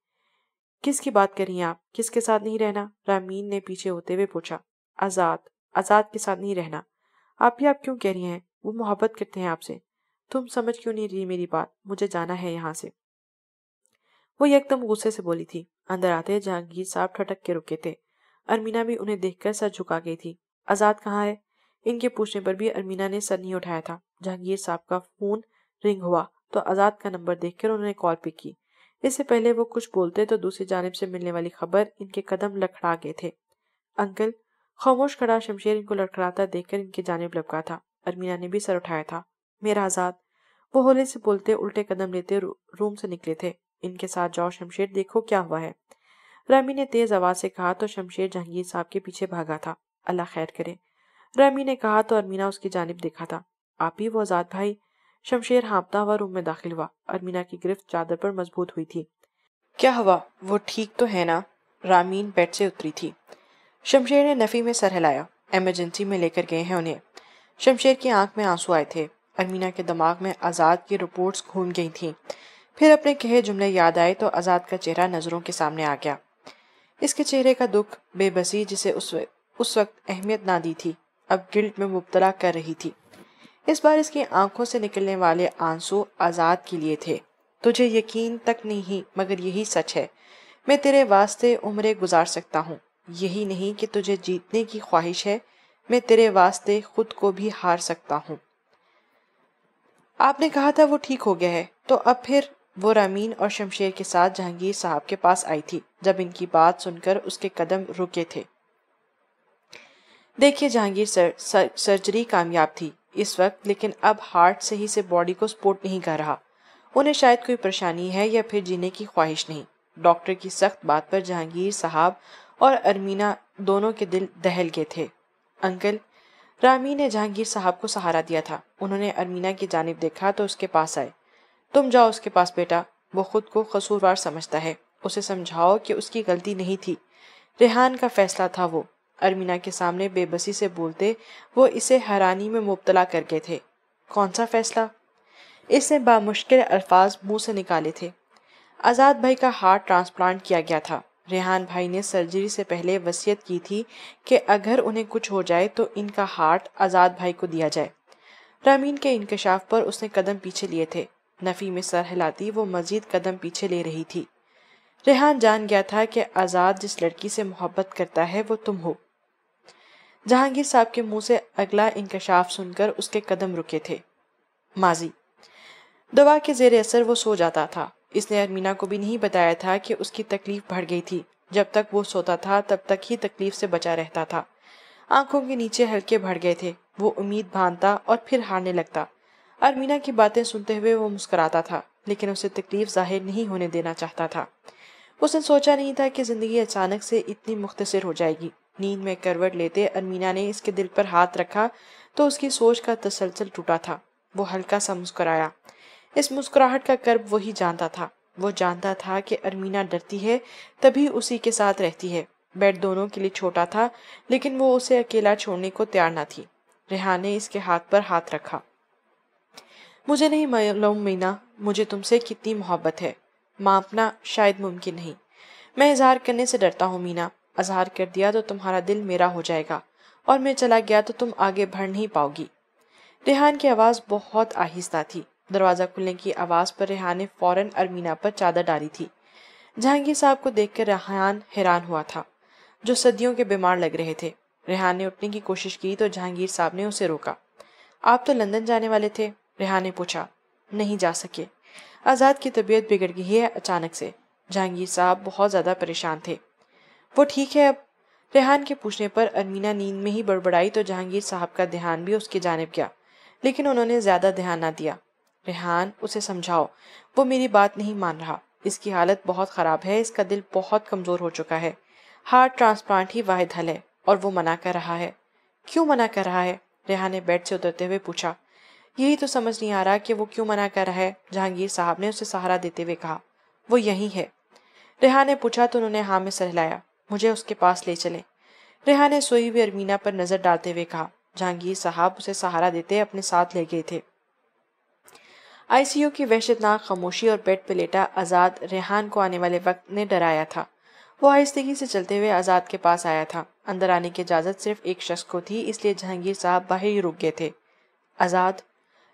کس کی بات کر رہی ہیں آپ؟ کس کے ساتھ نہیں رہنا؟ رامین نے پیچھے ہوتے ہوئے پوچھا۔ آزاد کے ساتھ نہیں رہنا۔ آپ کیوں کہہ رہی ہیں؟ وہ محبت کرتے ہیں آپ سے۔ تم سمجھ کیوں نہیں رہی میری بات؟ مجھے جانا ہے یہاں سے۔ وہ یکدم غصے سے بولی تھی۔ اندر آتے جہانگیر صاحب ٹھٹک کے رکے تھے۔ ارمینا بھی انہیں دیکھ کر سر جھکا گئی تھی۔ آزاد کہاں ہے؟ ان کے پوچھنے پر بھی ارمینا نے سر نہیں اٹھایا تھا۔ جہانگیر صاحب کا فون رنگ ہوا تو آزاد کا نمبر دیکھ کر انہوں نے کال پک کی۔ اس سے پہلے وہ کچھ بولتے تو دوسری جانب سے ملنے والی خبر ان کے قدم لڑکھڑا گئے تھے۔ انکل؟ خاموش کھڑا شمشیر ان کو لڑکھڑاتا دیکھ کر ان کی جانب لپکا تھا۔ ارمینا نے بھی سر اٹھایا تھا۔ میرا آزاد؟ وہ ہولے سے بولتے الٹے قدم لیتے روم سے نکلے تھے۔ ان کے ساتھ جاؤ شمشیر، دیکھو کیا ہوا ہے۔ رامی نے تیز آواز سے کہا تو شمشیر جہانگیر صاحب کے پیچھے بھاگا تھا۔ اللہ خیر کرے، رامی نے کہا تو ارمینا اس کی جانب دیکھا تھا۔ آپی، وہ آزاد بھائی شمشیر ہانپتا ہوا روم میں داخل ہوا۔ ارمینا کی گرفت چادر پر مضبوط ہوئی تھی۔ کیا ہوا؟ وہ ٹھیک تو ہے نا؟ رامین بیڈ سے اتری تھی۔ شمشیر نے نفی میں سر ہلایا۔ ایمرجنسی میں لے کر گئے ہیں انہیں۔ شمشیر کی آنکھ میں آنسو آئے تھے۔ ارمینا کے دماغ میں آزاد کی رپورٹس گھوم گئی تھیں۔ پھر اپنے کہے جملے یاد آئے تو آزاد کا چہرہ نظروں کے سامنے آ گیا۔ اس کے چہرے کا دکھ، بے بسی جسے اس وقت اہمیت نہ دی تھی، اب گلٹ میں مبتلا کر رہی تھی۔ اس بار اس کی آنکھوں سے نکلنے والے آنسو آزاد کے لیے تھے۔ تجھے یقین تک نہیں مگر یہی سچ ہے۔ میں تیرے واسطے عمریں گزار سکتا ہوں۔ یہی نہیں کہ تجھے جیتنے کی خواہش ہے، میں تیرے واسطے خود کو بھی ہار سکتا ہوں۔ آپ نے کہا تھا وہ ٹھیک ہو گیا ہے، تو اب پھر؟ وہ رامین اور شمشیر کے ساتھ جہانگیر صاحب کے پاس آئی تھی جب ان کی بات سن کر اس کے قدم رکے تھے۔ دیکھیے جہانگیر سرجری کامیاب تھی اس وقت، لیکن اب ہارٹ صحیح سے باڈی کو سپورٹ نہیں کر رہا۔ انہیں شاید کوئی پریشانی ہے یا پھر جینے کی خواہش نہیں۔ ڈاکٹر کی سخت بات پر جہانگیر صاحب اور ارمینا دونوں کے دل دہل گئے تھے۔ انکل، رامی نے جہانگیر صاحب کو سہارا دیا تھا۔ انہوں نے ارمینا کی جانب دیکھا تو اس کے پاس آئے۔ تم جاؤ اس کے پاس بیٹا، وہ خود کو قصوروار سمجھتا ہے، اسے سمجھاؤ کہ اس کی غلطی نہیں تھی، ریحان کا فیصلہ تھا وہ۔ ارمینا کے سامنے بے بسی سے بولتے وہ اسے حیرانی میں مبتلا کر گئے تھے۔ کون سا فیصلہ؟ اس نے بامشکل الفاظ منہ سے نکالے تھے۔ آزاد بھائی کا ہارٹ ٹرانسپلانٹ کیا گیا تھا۔ ریحان بھائی نے سرجری سے پہلے وصیت کی تھی کہ اگر انہیں کچھ ہو جائے تو ان کا ہارٹ آزاد بھائی کو دیا جائے۔ رامین کے انکشاف پر اس نے قدم پیچھے لیے تھے۔ نفی میں سر ہلاتی وہ مزید قدم پیچھے لے رہی تھی۔ ریحان جان گیا تھا کہ آزاد جس لڑکی سے محبت کرتا ہے وہ تم ہو۔ جہانگیر صاحب کے منہ سے اگلا انکشاف سن کر اس کے قدم رکے تھے۔ ماضی دوا کے زیر اثر وہ سو جاتا تھا۔ اس نے ارمینا کو بھی نہیں بتایا تھا کہ اس کی تکلیف بڑھ گئی تھی۔ جب تک وہ سوتا تھا تب تک ہی تکلیف سے بچا رہتا تھا۔ آنکھوں کے نیچے ہلکے بڑھ گئے تھے۔ وہ امید باندھتا اور پھر ہارنے لگتا۔ ارمینا کی باتیں سنتے ہوئے وہ مسکراتا تھا، لیکن اسے تکلیف ظاہر نہیں ہونے دینا چاہتا تھا۔ اس نے سوچا نہیں تھا کہ زندگی اچانک سے اتنی مختصر ہو جائے گی۔ نیند میں کروٹ لیتے ارمینا نے اس کے دل پر ہاتھ رکھا تو اس کی سوچ کا تسلسل ٹوٹا تھا۔ وہ ہلکا سا مسکرایا۔ اس مسکراہٹ کا کرب وہی جانتا تھا۔ وہ جانتا تھا کہ ارمینا ڈرتی ہے تبھی اسی کے ساتھ رہتی ہے۔ بیڈ دونوں کے لیے چھوٹا تھا، لیکن وہ اسے اکیلا چھوڑنے کو تیار نہ تھی۔ ریحان نے اس کے ہاتھ پر ہاتھ رکھا۔ مجھے نہیں معلوم مینا، مجھے تم سے کتنی محبت ہے۔ مانپنا شاید ممکن نہیں۔ میں اظہار کرنے سے ڈرتا ہوں مینا۔ اظہار کر دیا تو تمہارا دل میرا ہو جائے گا، اور میں چلا گیا تو تم آگے بڑھ نہیں پاؤ گی۔ ریحان کی آواز بہت آہستہ تھی۔ دروازہ کھلنے کی آواز پر ریحان نے فوراً ارمینا پر چادر ڈالی تھی۔ جہانگیر صاحب کو دیکھ کر ریحان حیران ہوا تھا، جو صدیوں کے بیمار لگ رہے تھے۔ ریحان نے اٹھنے کی کوشش کی تو جہانگیر صاحب نے اسے روکا۔ آپ تو لندن جانے والے تھے؟ ریحان نے پوچھا۔ نہیں جا سکے، آزاد کی طبیعت بگڑ گئی ہے اچانک سے۔ جہانگیر صاحب بہت زیادہ پریشان تھے۔ وہ ٹھیک ہے اب؟ ریحان کے پوچھنے پر ارمینا نیند میں ہی بڑبڑائی تو جہانگیر صاحب کا دھیان بھی اس کی جانب گیا، لیکن انہوں نے زیادہ دھیان نہ دیا۔ ریحان، اسے سمجھاؤ، وہ میری بات نہیں مان رہا۔ اس کی حالت بہت خراب ہے، اس کا دل بہت کمزور ہو چکا ہے۔ ہارٹ ٹرانسپلانٹ ہی واحد حل ہے، اور وہ منع کر رہا ہے۔ کیوں منع کر رہا ہے؟ ریحان نے بیڈ سے اترتے ہوئے پوچھا۔ یہی تو سمجھ نہیں آ رہا کہ وہ کیوں منع کر رہا ہے، جہانگیر صاحب نے اسے سہارا دیتے ہوئے کہا۔ وہ یہی ہے۔ ریحان نے پوچھا تو انہوں نے ہاں میں سر ہلایا۔ مجھے اس کے پاس لے چلیں۔ ریحان نے سوئی ہوئی ارمینا پر نظر ڈالتے ہوئے کہا۔ جہانگیر صاحب اسے سہارا دیتے اپنے ساتھ لے گئے تھے۔ آئی سی یو کی وحشتناک خاموشی اور بیڈ پہ لیٹا آزاد ریحان کو آنے والے وقت نے ڈرایا تھا۔ وہ آہستگی سے چلتے ہوئے آزاد کے پاس آیا تھا۔ اندر آنے کی اجازت صرف ایک شخص کو تھی، اس لیے جہانگیر صاحب باہر ہی رک گئے تھے۔ آزاد،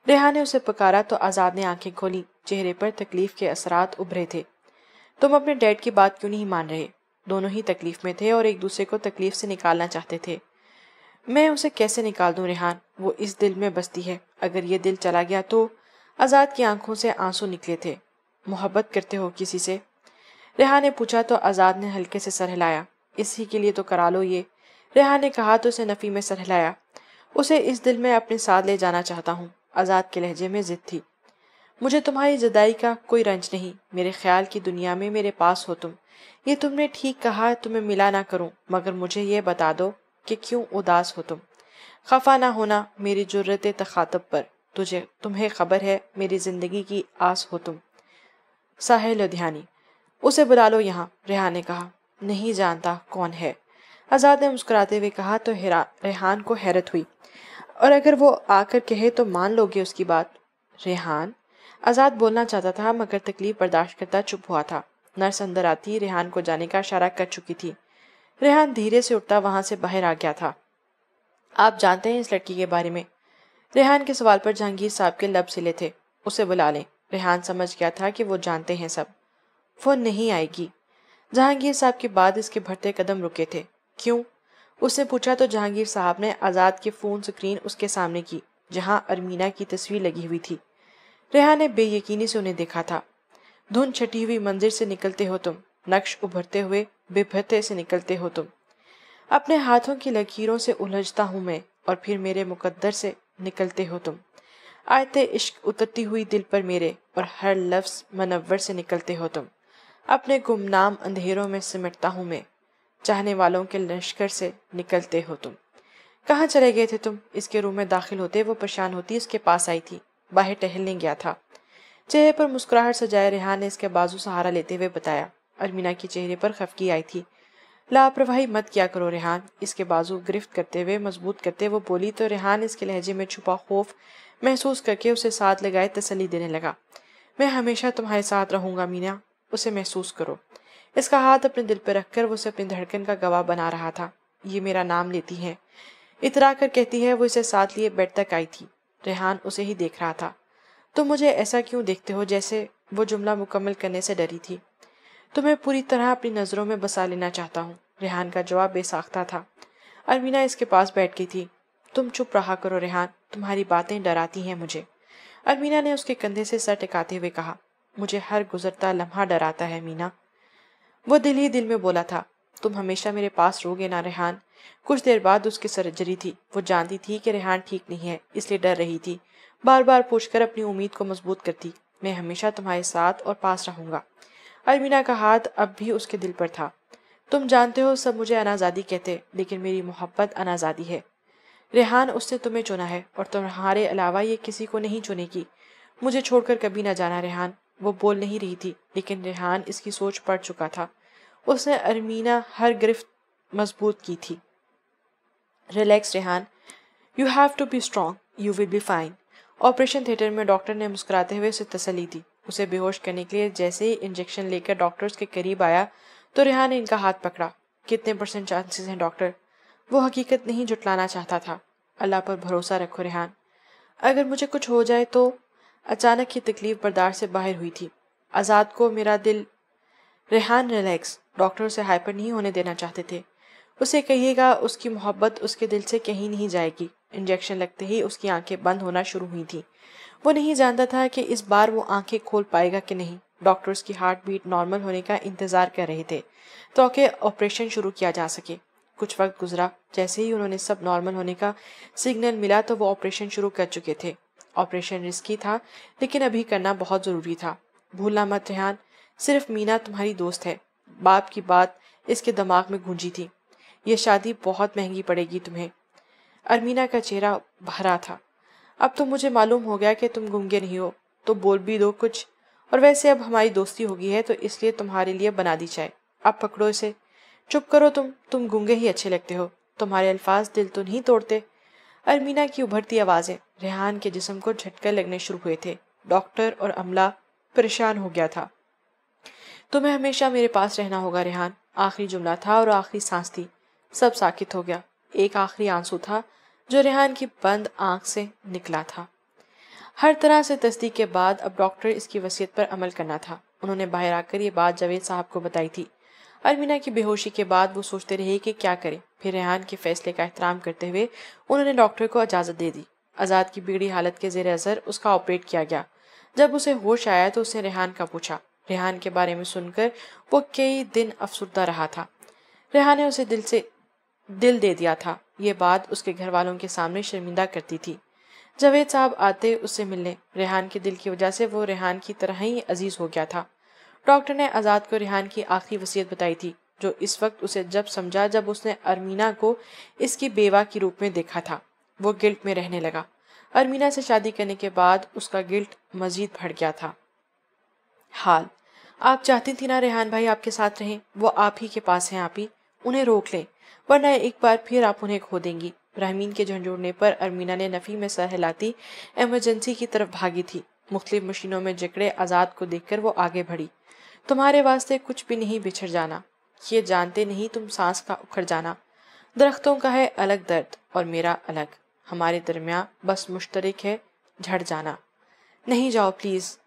ریحان نے اسے پکارا تو آزاد نے آنکھیں کھولی۔ چہرے پر تکلیف کے اثرات ابھرے تھے۔ تم اپنے ڈیڈ کی بات کیوں نہیں مان رہے؟ دونوں ہی تکلیف میں تھے اور ایک دوسرے کو تکلیف سے نکالنا چاہتے تھے۔ میں اسے کیسے نکال دوں ریحان؟ وہ اس دل میں بستی ہے، اگر یہ دل چلا گیا تو؟ آزاد کی آنکھوں سے آنسو نکلے تھے۔ محبت کرتے ہو کسی سے؟ ریحان نے پوچھا تو آزاد نے ہلکے سے سر ہلایا۔ اسی کے لیے تو کرا لو یہ، ریحان نے کہا تو اسے نفی میں سر ہلایا۔ اسے اس دل میں اپنے ساتھ لے جانا چاہتا ہوں۔ آزاد کے لہجے میں ضد تھی۔ مجھے تمہاری جدائی کا کوئی رنج نہیں، میرے خیال کی دنیا میں میرے پاس ہو تم۔ یہ تم نے ٹھیک کہا تمہیں ملا نہ کروں، مگر مجھے یہ بتا دو کہ کیوں اداس ہو تم؟ خفا نہ ہونا میری جرت تخاطب پر، تمہیں خبر ہے میری زندگی کی آس ہو تم۔ ساحل لدھیانی، اسے بلا لو یہاں، ریحان نے کہا۔ نہیں جانتا کون ہے، آزاد نے مسکراتے ہوئے کہا تو ریحان کو حیرت ہوئی۔ اور اگر وہ آ کر کہے تو مان لو گے اس کی بات؟ ریحان، آزاد بولنا چاہتا تھا مگر تکلیف برداشت کرتا چپ ہوا تھا۔ نرس اندر آتی ریحان کو جانے کا اشارہ کر چکی تھی۔ ریحان دھیرے سے اٹھتا وہاں سے باہر آ گیا تھا۔ آپ جانتے ہیں اس لڑکی کے بارے میں؟ ریحان کے سوال پر جہانگیر صاحب کے لب سلے تھے۔ اسے بلا لیں۔ ریحان سمجھ گیا تھا کہ وہ جانتے ہیں سب۔ وہ نہیں آئے گی۔ جہانگیر صاحب کے بعد اس کے بڑھتے قدم رکے تھے۔ کیوں؟ اس نے پوچھا تو جہانگیر صاحب نے آزاد کی فون سکرین اس کے سامنے کی جہاں ارمینا کی تصویر لگی ہوئی تھی۔ ریحان نے بے یقینی سے انہیں دیکھا تھا۔ دھن چھٹی ہوئی منظر سے نکلتے ہو تم، نقش ابھرتے ہوئے بھرتے سے نکلتے ہو تم۔ اپنے ہاتھوں کی لکیروں سے الجھتا ہوں میں اور پھر میرے مقدر سے نکلتے ہو تم۔ آیت عشق اترتی ہوئی دل پر میرے اور ہر لفظ منور سے نکلتے ہو تم۔ اپنے گمنام اندھیروں میں سمٹتا ہوں میں، چاہنے والوں کے لشکر سے نکلتے ہو تم۔ کہاں چلے گئے تھے تم؟ اس کے روم میں داخل ہوتے وہ پریشان ہوتی اس کے پاس آئی تھی۔ باہر ٹہلنے گیا تھا۔ چہرے پر مسکراہٹ سجائے ریحان نے اس کے بازو سہارا لیتے ہوئے بتایا۔ ارمینا کے چہرے پر خفگی آئی تھی۔ لاپرواہی مت کیا کرو ریحان، اس کے بازو گرفت کرتے ہوئے مضبوط کرتے وہ بولی تو ریحان اس کے لہجے میں چھپا خوف محسوس کر کے اسے ساتھ لگائے تسلی دینے لگا۔ میں ہمیشہ تمہارے ساتھ رہوں گا مینا، اسے محسوس کرو۔ اس کا ہاتھ اپنے دل پہ رکھ کر وہ اسے اپنی دھڑکن کا گواہ بنا رہا تھا۔ یہ میرا نام لیتی ہے، اترا کر کہتی ہے۔ وہ اسے ساتھ لیے بیڈ تک آئی تھی۔ ریحان اسے ہی دیکھ رہا تھا۔ تم مجھے ایسا کیوں دیکھتے ہو؟ جیسے وہ جملہ مکمل کرنے سے ڈری تھی۔ تمہیں پوری طرح اپنی نظروں میں بسا لینا چاہتا ہوں، ریحان کا جواب بے ساختہ تھا۔ ارمینا اس کے پاس بیٹھ گئی تھی۔ تم چپ رہا کرو ریحان، تمہاری باتیں ڈراتی ہیں مجھے۔ ارمینا نے اس کے کندھے سے سر ٹکاتے ہوئے کہا۔ مجھے ہر گزرتا لمحہ ڈراتا ہے مینا۔ وہ دل ہی دل میں بولا تھا۔ تم ہمیشہ میرے پاس رہوگے نا ریحان؟ کچھ دیر بعد اس کی سرجری تھی۔ وہ جانتی تھی کہ ریحان ٹھیک نہیں ہے، اس لیے ڈر رہی تھی۔ بار بار پوچھ کر اپنی امید کو مضبوط کرتی۔ میں ہمیشہ تمہارے ساتھ اور پاس رہوں گا۔ ارمینا کا ہاتھ اب بھی اس کے دل پر تھا۔ تم جانتے ہو سب مجھے انازادی کہتے، لیکن میری محبت انازادی ہے۔ ریحان، اس نے تمہیں چنا ہے اور تمہارے علاوہ یہ کسی کو نہیں چنے گی۔ مجھے چھوڑ کر کبھی نہ جانا ریحان۔ وہ بول نہیں رہی تھی، لیکن ریحان اس کی سوچ پڑ چکا تھا۔ اس نے ارمینا ہر گرفت مضبوط کی تھی۔ Relax Rehan, you have to be strong, you will be fine. Operation theatre میں ڈاکٹر نے مسکراتے ہوئے اسے تسلی دی۔ اسے بے ہوش کرنے کے لیے جیسے ہی انجیکشن لے کر ڈاکٹرز کے قریب آیا تو ریحان نے ان کا ہاتھ پکڑا۔ کتنے % چانسز ہیں ڈاکٹر؟ وہ حقیقت نہیں جھٹلانا چاہتا تھا۔ اللہ پر بھروسہ رکھو ریحان، اگر مجھے کچھ ہو جائے تو۔ اچانک ہی تکلیف برداشت سے باہر ہوئی تھی۔ آزاد کو میرا دل۔ ریحان ریلیکس، ڈاکٹر اسے ہائپر نہیں ہونے دینا چاہتے تھے۔ اسے کہیے گا اس کی محبت اس کے دل سے کہیں نہیں جائے گی۔ انجیکشن لگتے ہی اس کی آنکھیں بند ہونا شروع ہوئی تھیں۔ وہ نہیں جانتا تھا کہ اس بار وہ آنکھیں کھول پائے گا کہ نہیں۔ ڈاکٹرز کی ہارٹ بیٹ نارمل ہونے کا انتظار کر رہے تھے تاکہ آپریشن شروع کیا جا سکے۔ کچھ وقت گزرا، جیسے ہی انہوں نے سب نارمل ہونے کا سگنل ملا تو وہ آپریشن شروع کر چکے تھے۔ آپریشن رسکی تھا لیکن ابھی کرنا بہت ضروری تھا۔ بھولنا مت ریحان، صرف مینا تمہاری دوست ہے۔ باپ کی بات اس کے دماغ میں گونجی تھی۔ یہ شادی بہت مہنگی پڑے گی تمہیں۔ ارمینا کا چہرہ بھرا تھا۔ اب تو مجھے معلوم ہو گیا کہ تم گنگے نہیں ہو، تو بول بھی دو کچھ۔ اور ویسے اب ہماری دوستی ہوگی ہے تو اس لیے تمہارے لیے بنا دی چائے۔ اب پکڑو اسے۔ چپ کرو تم گنگے ہی اچھے لگتے ہو، تمہارے الفاظ دل تو نہیں توڑتے۔ ارمینا کی ابھرتی آوازیں ریحان کے جسم کو جھٹکے لگنے شروع ہوئے تھے۔ ڈاکٹر اور عملہ پریشان ہو گیا تھا۔ تمہیں ہمیشہ میرے پاس رہنا ہوگا ریحان، آخری جملہ تھا اور آخری سانس تھی۔ سب ساکت ہو گیا۔ ایک آخری آنسو تھا جو ریحان کی بند آنکھ سے نکلا تھا۔ ہر طرح سے تصدیق کے بعد اب ڈاکٹر اس کی وصیت پر عمل کرنا تھا۔ انہوں نے باہر آ کر یہ بات جاوید صاحب کو بتائی تھی۔ ارمینا کی بے ہوشی کے بعد وہ سوچتے رہے کہ کیا کریں، پھر ریحان کے فیصلے کا احترام کرتے ہوئے انہوں نے ڈاکٹر کو اجازت دے دی۔ آزاد کی بگڑی حالت کے زیر اثر اس کا آپریٹ کیا گیا۔ جب اسے ہوش آیا تو اس نے ریحان کا پوچھا۔ ریحان کے بارے میں سن کر وہ کئی دن افسردہ رہا تھا۔ ریحان نے اسے دل دے دیا تھا۔ یہ بات اس کے گھر والوں کے سامنے شرمندہ کرتی تھی۔ جاوید صاحب آتے اس سے ملنے۔ ریحان کے دل کی وجہ سے وہ ریحان کی طرح ہی عزیز ہو گیا تھا۔ ڈاکٹر نے آزاد کو ریحان کی آخری وصیت بتائی تھی، جو اس وقت اسے جب سمجھا جب اس نے ارمینا کو اس کی بیوہ کی روپ میں دیکھا تھا۔ وہ گلٹ میں رہنے لگا۔ ارمینا سے شادی کرنے کے بعد اس کا گلٹ مزید بڑھ گیا تھا۔ حال آپ چاہتی تھی نا ریحان بھائی آپ کے ساتھ رہیں، وہ آپ ہی کے پاس ہیں، آپ ہی انہیں روک لیں ورنہ ایک بار پھر آپ انہیں کھو دیں گی۔ رحمین کے جھنجھوڑنے پر ارمینا نے نفی میں سر ہلاتی ایمرجنسی کی طرف بھاگی تھی۔ مختلف مشینوں میں جکڑے آزاد کو دیکھ کر وہ آگے بڑھی۔ تمہارے واسطے کچھ بھی نہیں بچھڑ جانا، یہ جانتے نہیں تم سانس کا اکھڑ جانا۔ درختوں کا ہے الگ درد اور میرا الگ، ہمارے درمیان بس مشترک ہے جھڑ جانا۔ نہیں جاؤ پلیز۔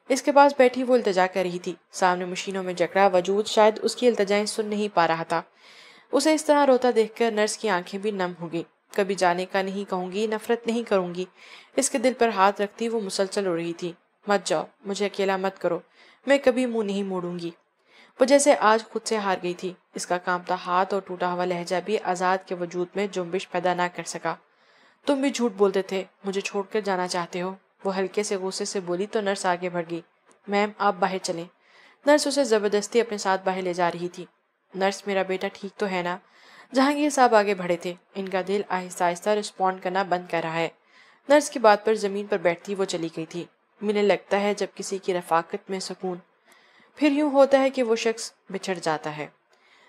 اس کے پاس بیٹھی وہ التجا کر رہی تھی۔ سامنے مشینوں میں جکڑا وجود شاید اس کی التجائیں سن نہیں پا رہا تھا۔ اسے اس طرح روتا دیکھ کر نرس کی آنکھیں بھی نم ہو گئی۔ کبھی جانے کا نہیں کہوں گی، نفرت نہیں کروں گی۔ اس کے دل پر ہاتھ رکھتی وہ مسلسل رو رہی تھی۔ مت جاؤ، مجھے اکیلا مت کرو، میں کبھی منہ نہیں موڑوں گی۔ وہ جیسے آج خود سے ہار گئی تھی۔ اس کا کانپتا ہاتھ اور ٹوٹا ہوا لہجہ بھی آزاد کے وجود میں جنبش پیدا نہ کر سکا۔ تم بھی جھوٹ بولتے تھے، مجھے چھوڑ کر جانا چاہتے ہو، وہ ہلکے سے غصے سے بولی تو نرس آگے بڑھ گئی۔ میم آپ باہر چلیں۔ نرس اسے زبردستی اپنے ساتھ باہر لے جا رہی تھی۔ نرس میرا بیٹا ٹھیک تو ہے نا؟ جہانگیر صاحب آگے بڑھے تھے۔ ان کا دل آہستہ آہستہ رسپونڈ کرنا بند کر رہا ہے۔ نرس کی بات پر زمین پر بیٹھتی وہ چلی گئی تھی۔ مجھے لگتا ہے جب کسی کی رفاقت میں سکون، پھر یوں ہوتا ہے کہ وہ شخص بچھڑ جاتا ہے۔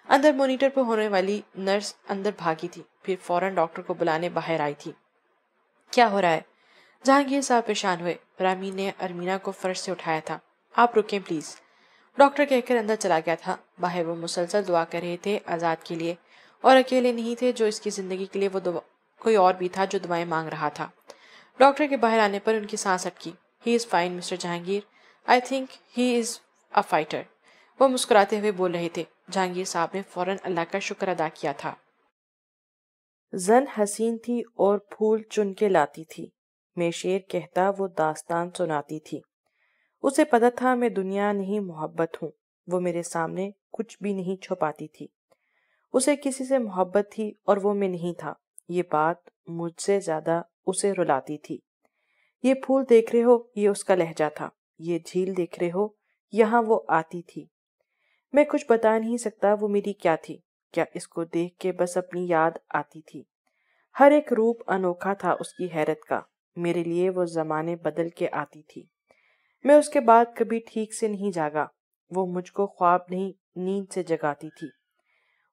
اندر مانیٹر پر ہونے والی نرس اندر بھاگی تھی، پھر فوراً ڈاکٹر کو بلانے باہر آئی تھی۔ کیا ہو رہا ہے؟ جہانگیر صاحب پریشان ہوئے۔ رامین نے ارمینا کو فرش سے اٹھایا تھا۔ آپ رکیں پلیز، ڈاکٹر کہہ کر اندر چلا گیا تھا۔ باہر وہ مسلسل دعا کر رہے تھے آزاد کے لیے، اور اکیلے نہیں تھے جو اس کی زندگی کے لیے وہ کوئی اور بھی تھا جو دعائیں مانگ رہا تھا۔ ڈاکٹر کے باہر آنے پر ان کی سانس اٹکی۔ He is fine mister Jahangir, I think he is a fighter, وہ مسکراتے ہوئے بول رہے تھے۔ جہانگیر صاحب نے فوراً اللہ کا شکر ادا کیا تھا۔ زن حسین تھی اور پھول چن کے لاتی تھی، میں شعر کہتا وہ داستان سناتی تھی۔ اسے پتا تھا میں دنیا نہیں محبت ہوں، وہ میرے سامنے کچھ بھی نہیں چھپاتی تھی۔ اسے کسی سے محبت تھی اور وہ میں نہیں تھا، یہ بات مجھ سے زیادہ اسے رلاتی تھی۔ یہ پھول دیکھ رہے ہو، یہ اس کا لہجہ تھا۔ یہ جھیل دیکھ رہے ہو، یہاں وہ آتی تھی۔ میں کچھ بتا نہیں سکتا وہ میری کیا تھی، کیا اس کو دیکھ کے بس اپنی یاد آتی تھی۔ ہر ایک روپ انوکھا تھا اس کی حیرت کا، میرے لیے وہ زمانے بدل کے آتی تھی۔ میں اس کے بعد کبھی ٹھیک سے نہیں جاگا، وہ مجھ کو خواب نہیں نیند سے جگاتی تھی۔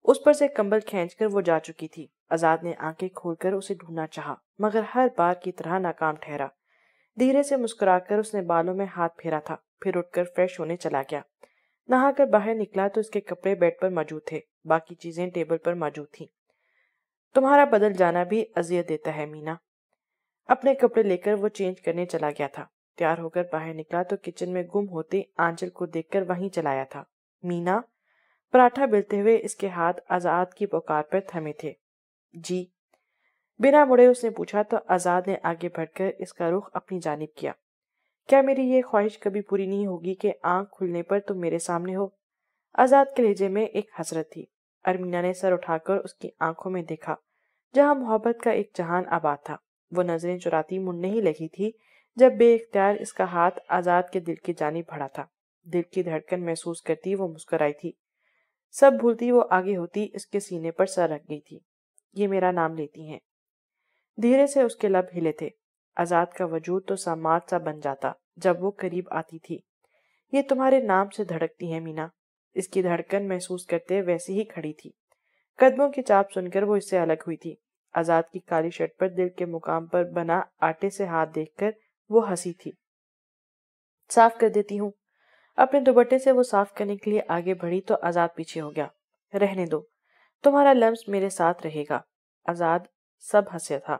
اس پر سے کمبل کھینچ کر وہ جا چکی تھی۔ آزاد نے آنکھیں کھول کر اسے ڈھونڈنا چاہا مگر ہر بار کی طرح ناکام ٹھہرا۔ دھیرے سے مسکرا کر اس نے بالوں میں ہاتھ پھیرا تھا، پھر اٹھ کر فریش ہونے چلا گیا۔ نہا کر باہر نکلا تو اس کے کپڑے بیڈ پر موجود تھے، باقی چیزیں ٹیبل پر موجود تھیں۔ تمہارا بدل جانا بھی اذیت دیتا ہے مینا۔ اپنے کپڑے لے کر وہ چینج کرنے چلا گیا تھا۔ تیار ہو کر باہر نکلا تو کچن میں گم ہوتے آنچل کو دیکھ کر وہیں چلایا تھا۔ مینا، پراٹھا بیلتے ہوئے اس کے ہاتھ آزاد کی پکار پر تھمے تھے۔ جی، بنا مڑے اس نے پوچھا تو آزاد نے آگے بڑھ کر اس کا رخ اپنی جانب کیا۔ کیا میری یہ خواہش کبھی پوری نہیں ہوگی کہ آنکھ کھلنے پر تم میرے سامنے ہو؟ آزاد کے لہجے میں ایک حسرت تھی۔ ارمینا نے سر اٹھا کر اس کی آنکھوں میں دیکھا، جہاں محبت کا ایک جہان آباد تھا۔ وہ نظریں چراتی منہ نہیں لگی تھی جب بے اختیار اس کا ہاتھ آزاد کے دل کی جانب بڑھا تھا۔ دل کی دھڑکن محسوس کرتی وہ مسکرائی تھی۔ سب بھولتی وہ آگے ہوتی اس کے سینے پر سر رکھ گئی تھی۔ یہ میرا نام لیتی ہیں۔ دھیرے سے اس کے لب ہلے تھے۔ آزاد کا وجود تو سامات سا بن جاتا جب وہ قریب آتی تھی۔ یہ تمہارے نام سے دھڑکتی ہیں مینا۔ اس کی دھڑکن محسوس کرتے ویسی ہی کھڑی تھی۔ قدموں کی چاپ سن کر وہ اس سے الگ ہوئی تھی۔ آزاد کی کالی شرٹ پر دل کے مقام پر بنا آٹے سے ہاتھ دیکھ کر وہ ہنسی تھی۔ صاف کر دیتی ہوں۔ اپنے دوپٹے سے وہ صاف کرنے کے لیے آگے بڑھی تو آزاد پیچھے ہو گیا۔ رہنے دو، تمہارا لمس میرے ساتھ رہے گا۔ آزاد سب ہنسے تھا۔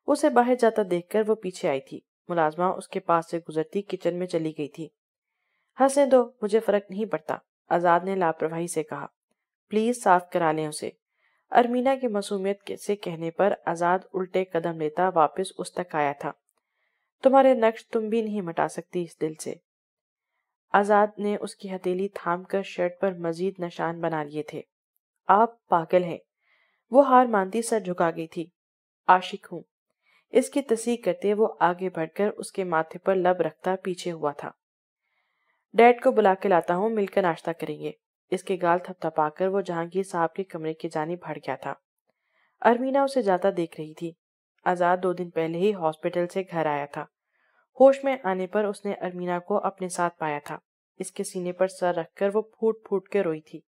اسے باہر جاتا دیکھ کر وہ پیچھے آئی تھی۔ ملازمہ اس کے پاس سے گزرتی کچن میں چلی گئی تھی۔ ہنسنے دو، مجھے فرق نہیں پڑتا، آزاد نے لاپرواہی سے کہا۔ پلیز صاف کرا لیں اسے۔ ارمینا کی معصومیت سے کہنے پر آزاد الٹے قدم لیتا واپس اس تک آیا تھا۔ تمہارے نقش تم بھی نہیں مٹا سکتی اس دل سے۔ آزاد نے اس کی ہتھیلی تھام کر شرٹ پر مزید نشان بنا لیے تھے۔ آپ پاگل ہیں۔ وہ ہار مانتی سر جھکا گئی تھی۔ عاشق ہوں، اس کی تصدیق کرتے وہ آگے بڑھ کر اس کے ماتھے پر لب رکھتا پیچھے ہوا تھا۔ ڈیڈ کو بلا کے لاتا ہوں، مل کر ناشتہ کریں گے۔ اس کے گال تھپ تھپا کر وہ جہانگیر صاحب کے کمرے کی جانب بڑھ گیا تھا۔ ارمینا اسے جاتا دیکھ رہی تھی۔ آزاد 2 دن پہلے ہی ہاسپٹل سے گھر آیا تھا۔ ہوش میں آنے پر اس نے ارمینا کو اپنے ساتھ پایا تھا۔ اس کے سینے پر سر رکھ کر وہ پھوٹ پھوٹ کے روئی تھی۔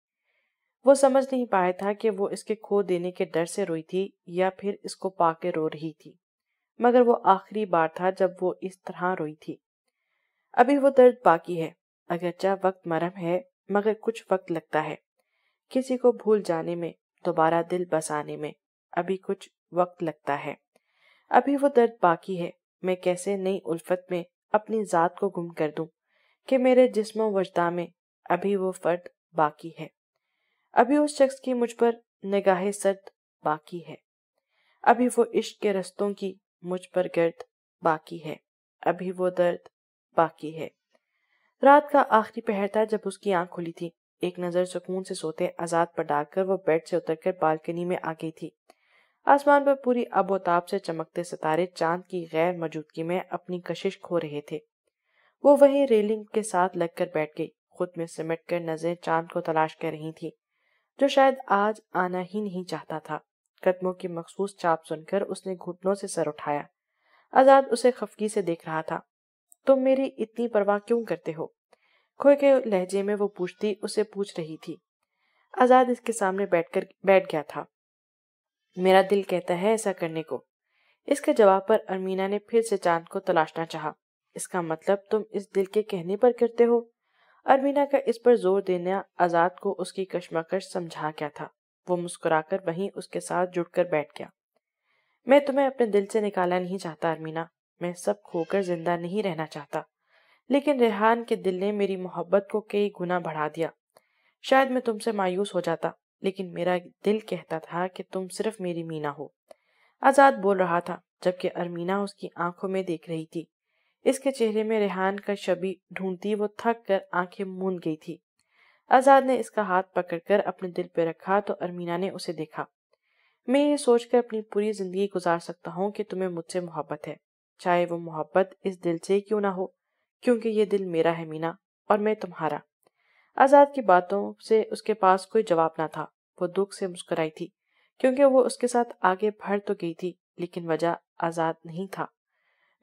وہ سمجھ نہیں پایا تھا کہ وہ اس کے کھو دینے کے ڈر سے روئی تھی یا پھر اس کو پا کے رو رہی تھی، مگر وہ آخری بار تھا جب وہ اس طرح روئی تھی۔ ابھی وہ درد باقی ہے، اگرچہ وقت مرہم ہے، مگر کچھ وقت لگتا ہے کسی کو بھول جانے میں، دوبارہ دل بسانے میں، ابھی کچھ وقت لگتا ہے۔ ابھی وہ درد باقی ہے، میں کیسے نئی الفت میں اپنی ذات کو گم کر دوں کہ میرے جسم و وجدان میں ابھی وہ فرد باقی ہے، ابھی اس شخص کی مجھ پر نگاہ سرد باقی ہے، ابھی وہ عشق کے رستوں کی مجھ پر گرد باقی ہے، ابھی وہ درد باقی ہے۔ رات کا آخری پہر تھا جب اس کی آنکھ کھلی تھی۔ ایک نظر سکون سے سوتے آزاد پر ڈال کر وہ بیڈ سے اتر کر بالکنی میں آ گئی تھی۔ آسمان پر پوری اب و تاب سے چمکتے ستارے چاند کی غیر موجودگی میں اپنی کشش کھو رہے تھے۔ وہ وہیں ریلنگ کے ساتھ لگ کر بیٹھ گئی، خود میں سمٹ کر نظریں چاند کو تلاش کر رہی تھی جو شاید آج آنا ہی نہیں چاہتا تھا۔ قدموں کی مخصوص چاپ سن کر اس نے گھٹنوں سے سر اٹھایا۔ آزاد اسے خفگی سے دیکھ رہا تھا۔ تم میری اتنی پرواہ کیوں کرتے ہو؟ کھوئے کے لہجے میں وہ اسے پوچھ رہی تھی۔ آزاد اس کے سامنے بیٹھ گیا تھا۔ میرا دل کہتا ہے ایسا کرنے کو۔ اس کے جواب پر ارمینا نے پھر سے چاند کو تلاشنا چاہا۔ اس کا مطلب تم اس دل کے کہنے پر کرتے ہو؟ ارمینا کا اس پر زور دینا آزاد کو اس کی کشمکش سمجھا گیا تھا۔ وہ مسکرا کر وہیں اس کے ساتھ جڑ کر بیٹھ گیا۔ میں تمہیں اپنے دل سے نکالا نہیں چاہتا ارمینا، میں سب کھو کر زندہ نہیں رہنا چاہتا، لیکن ریحان کے دل نے میری محبت کو کئی گنا بڑھا دیا۔ شاید میں تم سے مایوس ہو جاتا، لیکن میرا دل کہتا تھا کہ تم صرف میری مینا ہو۔ آزاد بول رہا تھا جبکہ ارمینا اس کی آنکھوں میں دیکھ رہی تھی۔ اس کے چہرے میں ریحان کا شبیہ ڈھونڈتی وہ تھک کر آنکھیں موند گئی تھی۔ آزاد نے اس کا ہاتھ پکڑ کر اپنے دل پہ رکھا تو ارمینا نے اسے دیکھا۔ میں یہ سوچ کر اپنی پوری زندگی گزار سکتا ہوں کہ تمہیں مجھ سے محبت ہے، چاہے وہ محبت اس دل سے کیوں نہ ہو، کیونکہ یہ دل میرا ہے مینا، اور میں تمہارا۔ آزاد کی باتوں سے اس کے پاس کوئی جواب نہ تھا۔ وہ دکھ سے مسکرائی تھی کیونکہ وہ اس کے ساتھ آگے بڑھ تو گئی تھی، لیکن وجہ آزاد نہیں تھا۔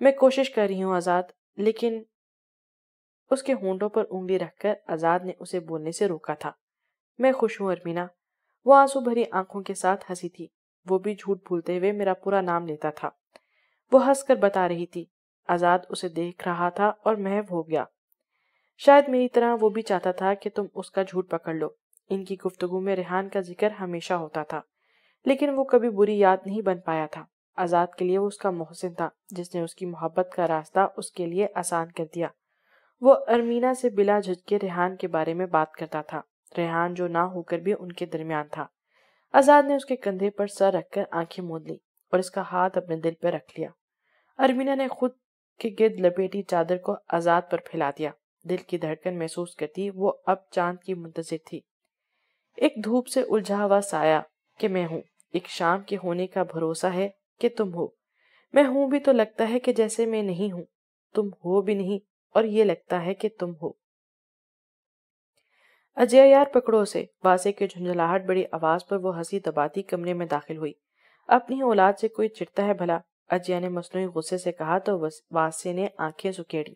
میں کوشش کر رہی ہوں آزاد، لیکن اس کے ہونٹوں پر انگلی رکھ کر آزاد نے اسے بولنے سے روکا تھا۔ میں خوش ہوں ارمینا۔ وہ آنسو بھری آنکھوں کے ساتھ ہنسی تھی۔ وہ بھی جھوٹ بھولتے ہوئے میرا پورا نام لیتا تھا۔ وہ ہنس کر بتا رہی تھی۔ آزاد اسے دیکھ رہا تھا اور محو ہو گیا۔ شاید میری طرح وہ بھی چاہتا تھا کہ تم اس کا جھوٹ پکڑ لو۔ ان کی گفتگو میں ریحان کا ذکر ہمیشہ ہوتا تھا، لیکن وہ کبھی بری یاد نہیں بن پایا تھا۔ آزاد کے لیے وہ اس کا محسن تھا جس نے اس کی محبت کا راستہ اس کے لیے آسان کر دیا۔ وہ ارمینا سے بلا جھجکے ریحان کے بارے میں بات کرتا تھا، ریحان جو نہ ہو کر بھی ان کے درمیان تھا۔ آزاد نے اس کے کندھے پر سر رکھ کر آنکھیں موند لی اور اس کا ہاتھ اپنے دل پہ رکھ لیا۔ ارمینا نے خود کے گرد لپیٹی چادر کو آزاد پر پھیلا دیا۔ دل کی دھڑکن محسوس کرتی وہ اب چاند کی منتظر تھی۔ ایک دھوپ سے الجھا ہوا سایہ کہ میں ہوں، ایک شام کے ہونے کا بھروسہ ہے کہ تم ہو۔ میں ہوں بھی تو لگتا ہے کہ جیسے میں نہیں ہوں، تم ہو بھی نہیں اور یہ لگتا ہے کہ تم ہو۔ اجے یار پکڑو اسے۔ واسے کے جھنجھلاہٹ بڑی آواز پر وہ ہنسی دباتی کمرے میں داخل ہوئی۔ اپنی اولاد سے کوئی چڑھتا ہے بھلا؟ اجیا نے مصنوعی غصے سے کہا تو واسے نے آنکھیں سکیڑی۔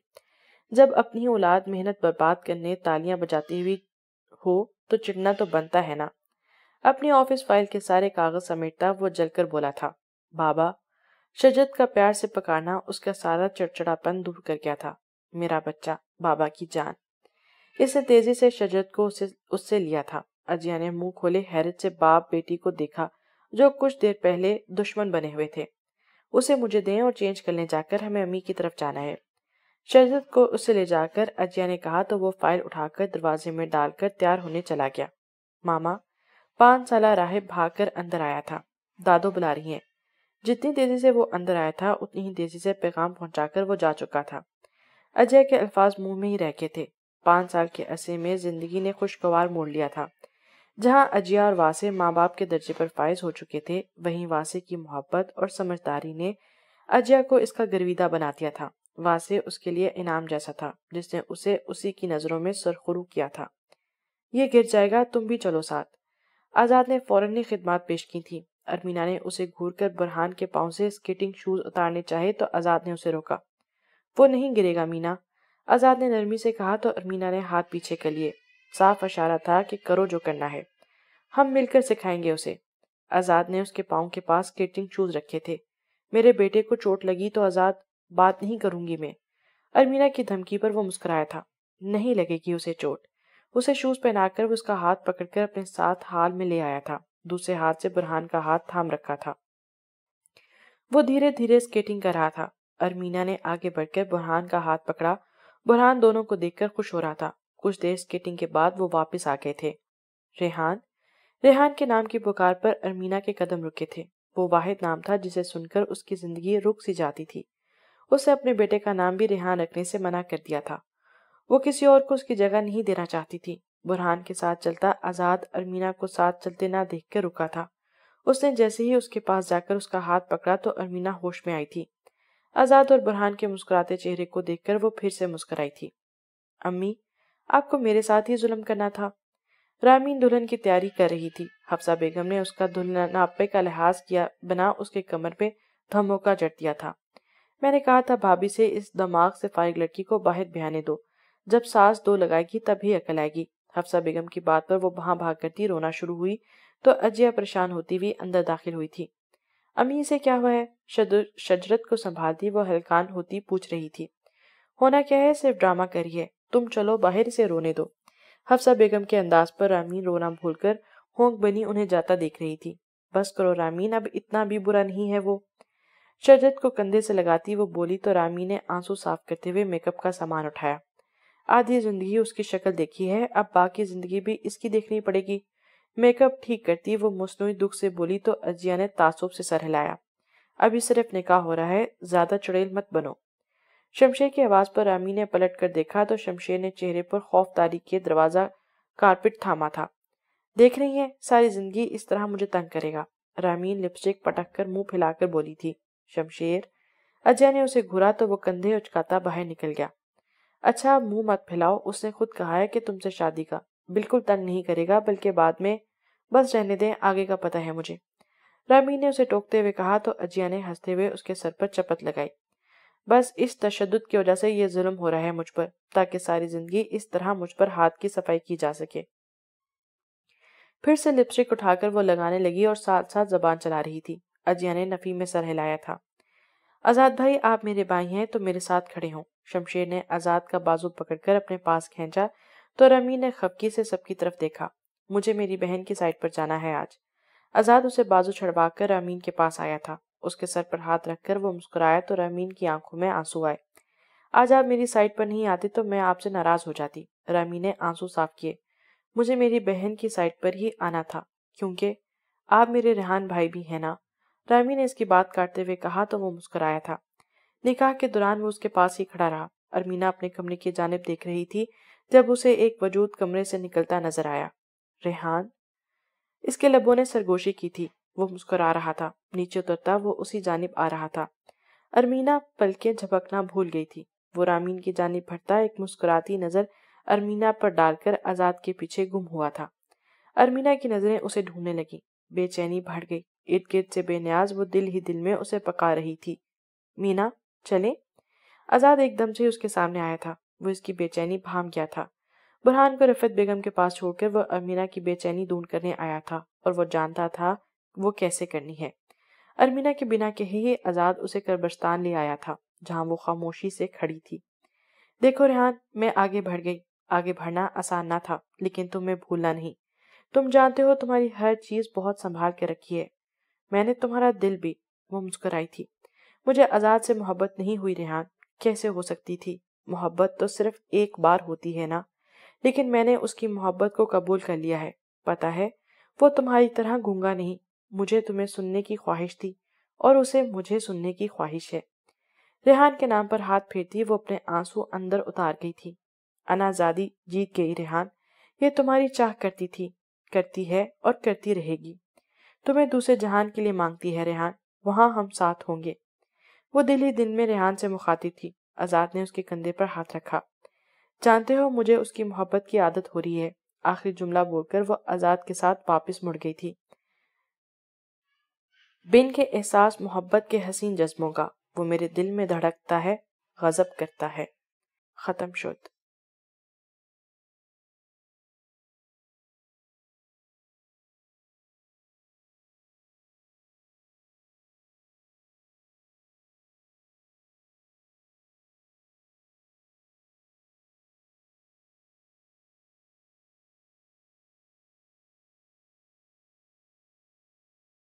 جب اپنی اولاد محنت برباد کرنے تالیاں بجاتی ہوئی ہو تو چڑھنا تو بنتا ہے نا۔ اپنی آفس فائل کے سارے کاغذ سمیٹتا وہ جل کر بولا تھا۔ بابا۔ شجرت کا پیار سے پکارنا اس کا سارا چڑچڑاپن دور کر گیا تھا۔ میرا بچہ، بابا کی جان۔ اس نے تیزی سے شجرت کو اس سے لیا تھا۔ اجیا نے منہ کھولے حیرت سے باپ بیٹی کو دیکھا جو کچھ دیر پہلے دشمن بنے ہوئے تھے۔ اسے مجھے دیں اور چینج کرنے جا کر ہمیں امی کی طرف جانا ہے۔ شجرت کو اس سے لے جا کر اجیا نے کہا تو وہ فائل اٹھا کر دروازے میں ڈال کر تیار ہونے چلا گیا۔ ماما۔ 5 سالہ راہب بھاگ کر اندر آیا تھا۔ دادو بلا رہی ہیں۔ جتنی تیزی سے وہ اندر آیا تھا اتنی ہی تیزی سے پیغام پہنچا کر وہ جا چکا تھا۔ اجے کے الفاظ منہ میں ہی رہ گئے تھے۔ 5 سال کے عرصے میں زندگی نے خوشگوار موڑ لیا تھا۔ جہاں اجیا اور واسے ماں باپ کے درجے پر فائز ہو چکے تھے، وہیں واسے کی محبت اور سمجھداری نے اجیا کو اس کا گرویدہ بنا دیا تھا۔ واسے اس کے لیے انعام جیسا تھا جس نے اسے اسی کی نظروں میں سرخرو کیا تھا۔ یہ گر جائے گا، تم بھی چلو ساتھ۔ آزاد نے فوراً خدمات پیش کی تھی۔ ارمینا نے اسے گھور کر برہان کے پاؤں سے سکیٹنگ شوز اتارنے چاہے تو آزاد نے اسے روکا۔ وہ نہیں گرے گا مینا، آزاد نے نرمی سے کہا تو ارمینا نے ہاتھ پیچھے کر لیے۔ صاف اشارہ تھا کہ کرو جو کرنا ہے، ہم مل کر سکھائیں گے اسے۔ آزاد نے اس کے پاؤں کے پاس سکیٹنگ شوز رکھے تھے۔ میرے بیٹے کو چوٹ لگی تو آزاد بات نہیں کروں گی میں۔ ارمینا کی دھمکی پر وہ مسکرایا تھا۔ نہیں لگے گی اسے چوٹ۔ اسے شوز پہنا کر وہ اس کا ہاتھ پکڑ کر اپنے ساتھ حال میں لے آیا تھا، دوسرے ہاتھ سے برہان کا ہاتھ تھام رکھا تھا۔ وہ دھیرے دھیرے سکیٹنگ کر رہا تھا۔ ارمینا نے آگے بڑھ کر برہان کا ہاتھ پکڑا۔ برہان دونوں کو دیکھ کر خوش ہو رہا تھا۔ کچھ دیر سکیٹنگ کے بعد وہ واپس آ گئے تھے۔ ریحان، ریحان کے نام کی پکار پر ارمینا کے قدم رکے تھے۔ وہ واحد نام تھا جسے سن کر اس کی زندگی رک سی جاتی تھی۔ اس نے اپنے بیٹے کا نام بھی ریحان رکھنے سے منع کر دیا تھا۔ وہ کسی اور کو اس کی جگہ نہیں دینا چاہتی تھی۔ برہان کے ساتھ چلتا آزاد ارمینا کو ساتھ چلتے نہ دیکھ کر رکا تھا۔ اس نے جیسے ہی اس کے پاس جا کر اس کا ہاتھ پکڑا تو ارمینا ہوش میں آئی تھی۔ آزاد اور برہان کے مسکراتے چہرے کو دیکھ کر وہ پھر سے مسکرائی تھی۔ امی، آپ کو میرے ساتھ ہی ظلم کرنا تھا۔ رامین دلہن کی تیاری کر رہی تھی۔ حفصہ بیگم نے اس کا دلہناپے کا لحاظ کیا بنا اس کے کمر پہ دھموکا جڑ دیا تھا۔ میں نے کہا تھا بھابھی سے اس دماغ سے فارغ لڑکی کو باہر بہانے دو، جب ساس دو لگائے گی تب ہی عقل آئے گی۔ حفصہ بیگم کی بات پر وہ بہاں بھاگ کرتی رونا شروع ہوئی تو اجیا پریشان ہوتی ہوئی اندر داخل ہوئی تھی۔ امی، اسے کیا ہوا ہے؟ شجرت کو سنبھالتی وہ ہلکان ہوتی پوچھ رہی تھی۔ ہونا کیا ہے، صرف ڈرامہ کری ہے، تم چلو باہر اسے رونے دو۔ حفصہ بیگم کے انداز پر رامین رونا بھول کر ہونک بنی انہیں جاتا دیکھ رہی تھی۔ بس کرو رامین، اب اتنا بھی برا نہیں ہے وہ۔ شجرت کو کندھے سے لگاتی وہ بولی تو رامین نے آنسو صاف کرتے ہوئے میک اپ کا سامان اٹھایا۔ آدھی زندگی اس کی شکل دیکھی ہے، اب باقی زندگی بھی اس کی دیکھنی پڑے گی۔ میک اپ ٹھیک کرتی وہ مصنوعی دکھ سے بولی تو اجیا نے تعصب سے سر ہلایا۔ ابھی صرف نکاح ہو رہا ہے، زیادہ چڑیل مت بنو۔ شمشیر کی آواز پر رامین نے پلٹ کر دیکھا تو شمشیر نے چہرے پر خوف طاری کیے دروازہ کارپٹ تھاما تھا۔ دیکھ رہی ہیں، ساری زندگی اس طرح مجھے تنگ کرے گا، رامین لپسٹک پٹک کر منہ پھیلا کر بولی تھی۔ شمشیر، اجیا نے اسے گھورا تو وہ کندھے اچکاتا باہر نکل گیا۔ اچھا منہ مت پھیلاؤ، اس نے خود کہا ہے کہ تم سے شادی کا بالکل تنگ نہیں کرے گا، بلکہ بعد میں، بس رہنے دیں، آگے کا پتہ ہے مجھے۔ رامین نے اسے ٹوکتے ہوئے کہا تو اجیا نے ہنستے ہوئے اس کے سر پر چپت لگائی۔ بس اس تشدد کی وجہ سے یہ ظلم ہو رہا ہے مجھ پر، تاکہ ساری زندگی اس طرح مجھ پر ہاتھ کی صفائی کی جا سکے۔ پھر سے لپسٹک اٹھا کر وہ لگانے لگی اور ساتھ ساتھ زبان چلا رہی تھی۔ اجیا نے نفی میں سر ہلایا تھا۔ آزاد بھائی، آپ میرے بھائی ہیں تو میرے ساتھ کھڑے ہوں۔ شمشیر نے آزاد کا بازو پکڑ کر اپنے پاس کھینچا تو رامین نے خفگی سے سب کی طرف دیکھا۔ مجھے میری بہن کی سائڈ پر جانا ہے آج۔ آزاد اسے بازو چھڑوا کر رامین کے پاس آیا تھا۔ اس کے سر پر ہاتھ رکھ کر وہ مسکرایا تو رامین کی آنکھوں میں آنسو آئے۔ آج آپ میری سائڈ پر نہیں آتے تو میں آپ سے ناراض ہو جاتی۔ رامین نے آنسو صاف کیے۔ مجھے میری بہن کی سائڈ پر ہی آنا تھا، کیونکہ آپ میرے ریحان بھائی بھی ہیں نا۔ رامین نے اس کی بات کاٹتے ہوئے کہا تو وہ مسکرایا تھا۔ نکاح کے دوران وہ اس کے پاس ہی کھڑا رہا۔ ارمینا اپنے کمرے کی جانب دیکھ رہی تھی جب اسے ایک وجود کمرے سے نکلتا نظر آیا۔ ریحان، اس کے لبوں نے سرگوشی کی تھی۔ وہ مسکرا رہا تھا، نیچے اترتا وہ اسی جانب آ رہا تھا۔ ارمینا پلکیں جھپکنا بھول گئی تھی۔ وہ رامین کی جانب بڑھتا ایک مسکراتی نظر ارمینا پر ڈال کر آزاد کے پیچھے گم ہوا تھا۔ ارمینا کی نظریں اسے ڈھونڈنے لگیں۔ بے چینی بڑھ گئی۔ ارد گرد سے بے نیاز وہ دل ہی دل میں اسے پکار رہی تھی۔ مینا، چلیں؟ آزاد ایک دم سے اس کے سامنے آیا تھا۔ وہ اس کی بے چینی بھام گیا تھا۔ برہان کو رفعت بیگم کے پاس چھوڑ کر وہ ارمینا کی بے چینی دور کرنے آیا تھا اور وہ جانتا تھا وہ کیسے کرنی ہے۔ ارمینا کے بنا کہے ہی آزاد اسے کربستان لے آیا تھا، جہاں وہ خاموشی سے کھڑی تھی۔ دیکھو ریحان، میں آگے بڑھ گئی۔ آگے بڑھنا آسان نہ تھا، لیکن تمہیں بھولنا نہیں۔ تم جانتے ہو تمہاری ہر چیز بہت سنبھال کے رکھی ہے۔ میں نے تمہارا دل بھی۔ وہ مسکرائی تھی۔ مجھے آزاد سے محبت نہیں ہوئی ریحان، کیسے ہو سکتی تھی؟ محبت تو صرف ایک بار ہوتی ہے نا، لیکن میں نے اس کی محبت کو قبول کر لیا ہے۔ پتہ ہے، وہ تمہاری طرح گونگا نہیں۔ مجھے تمہیں سننے کی خواہش تھی اور اسے مجھے سننے کی خواہش ہے۔ ریحان کے نام پر ہاتھ پھیرتی وہ اپنے آنسو اندر اتار گئی تھی۔ انا زادی جیت گئی ریحان، یہ تمہاری چاہ کرتی تھی، کرتی ہے اور کرتی رہے گی۔ تمہیں دوسرے جہان کے لیے مانگتی ہے ریحان، وہاں ہم ساتھ ہوں گے۔ وہ دل ہی دل میں ریحان سے مخاطب تھی۔ آزاد نے اس کے کندھے پر ہاتھ رکھا۔ جانتے ہو مجھے اس کی محبت کی عادت ہو رہی ہے۔ آخری جملہ بول کر وہ آزاد کے ساتھ واپس مڑ گئی تھی۔ بن کے احساس محبت کے حسین جذبوں کا، وہ میرے دل میں دھڑکتا ہے، غضب کرتا ہے۔ ختم شد۔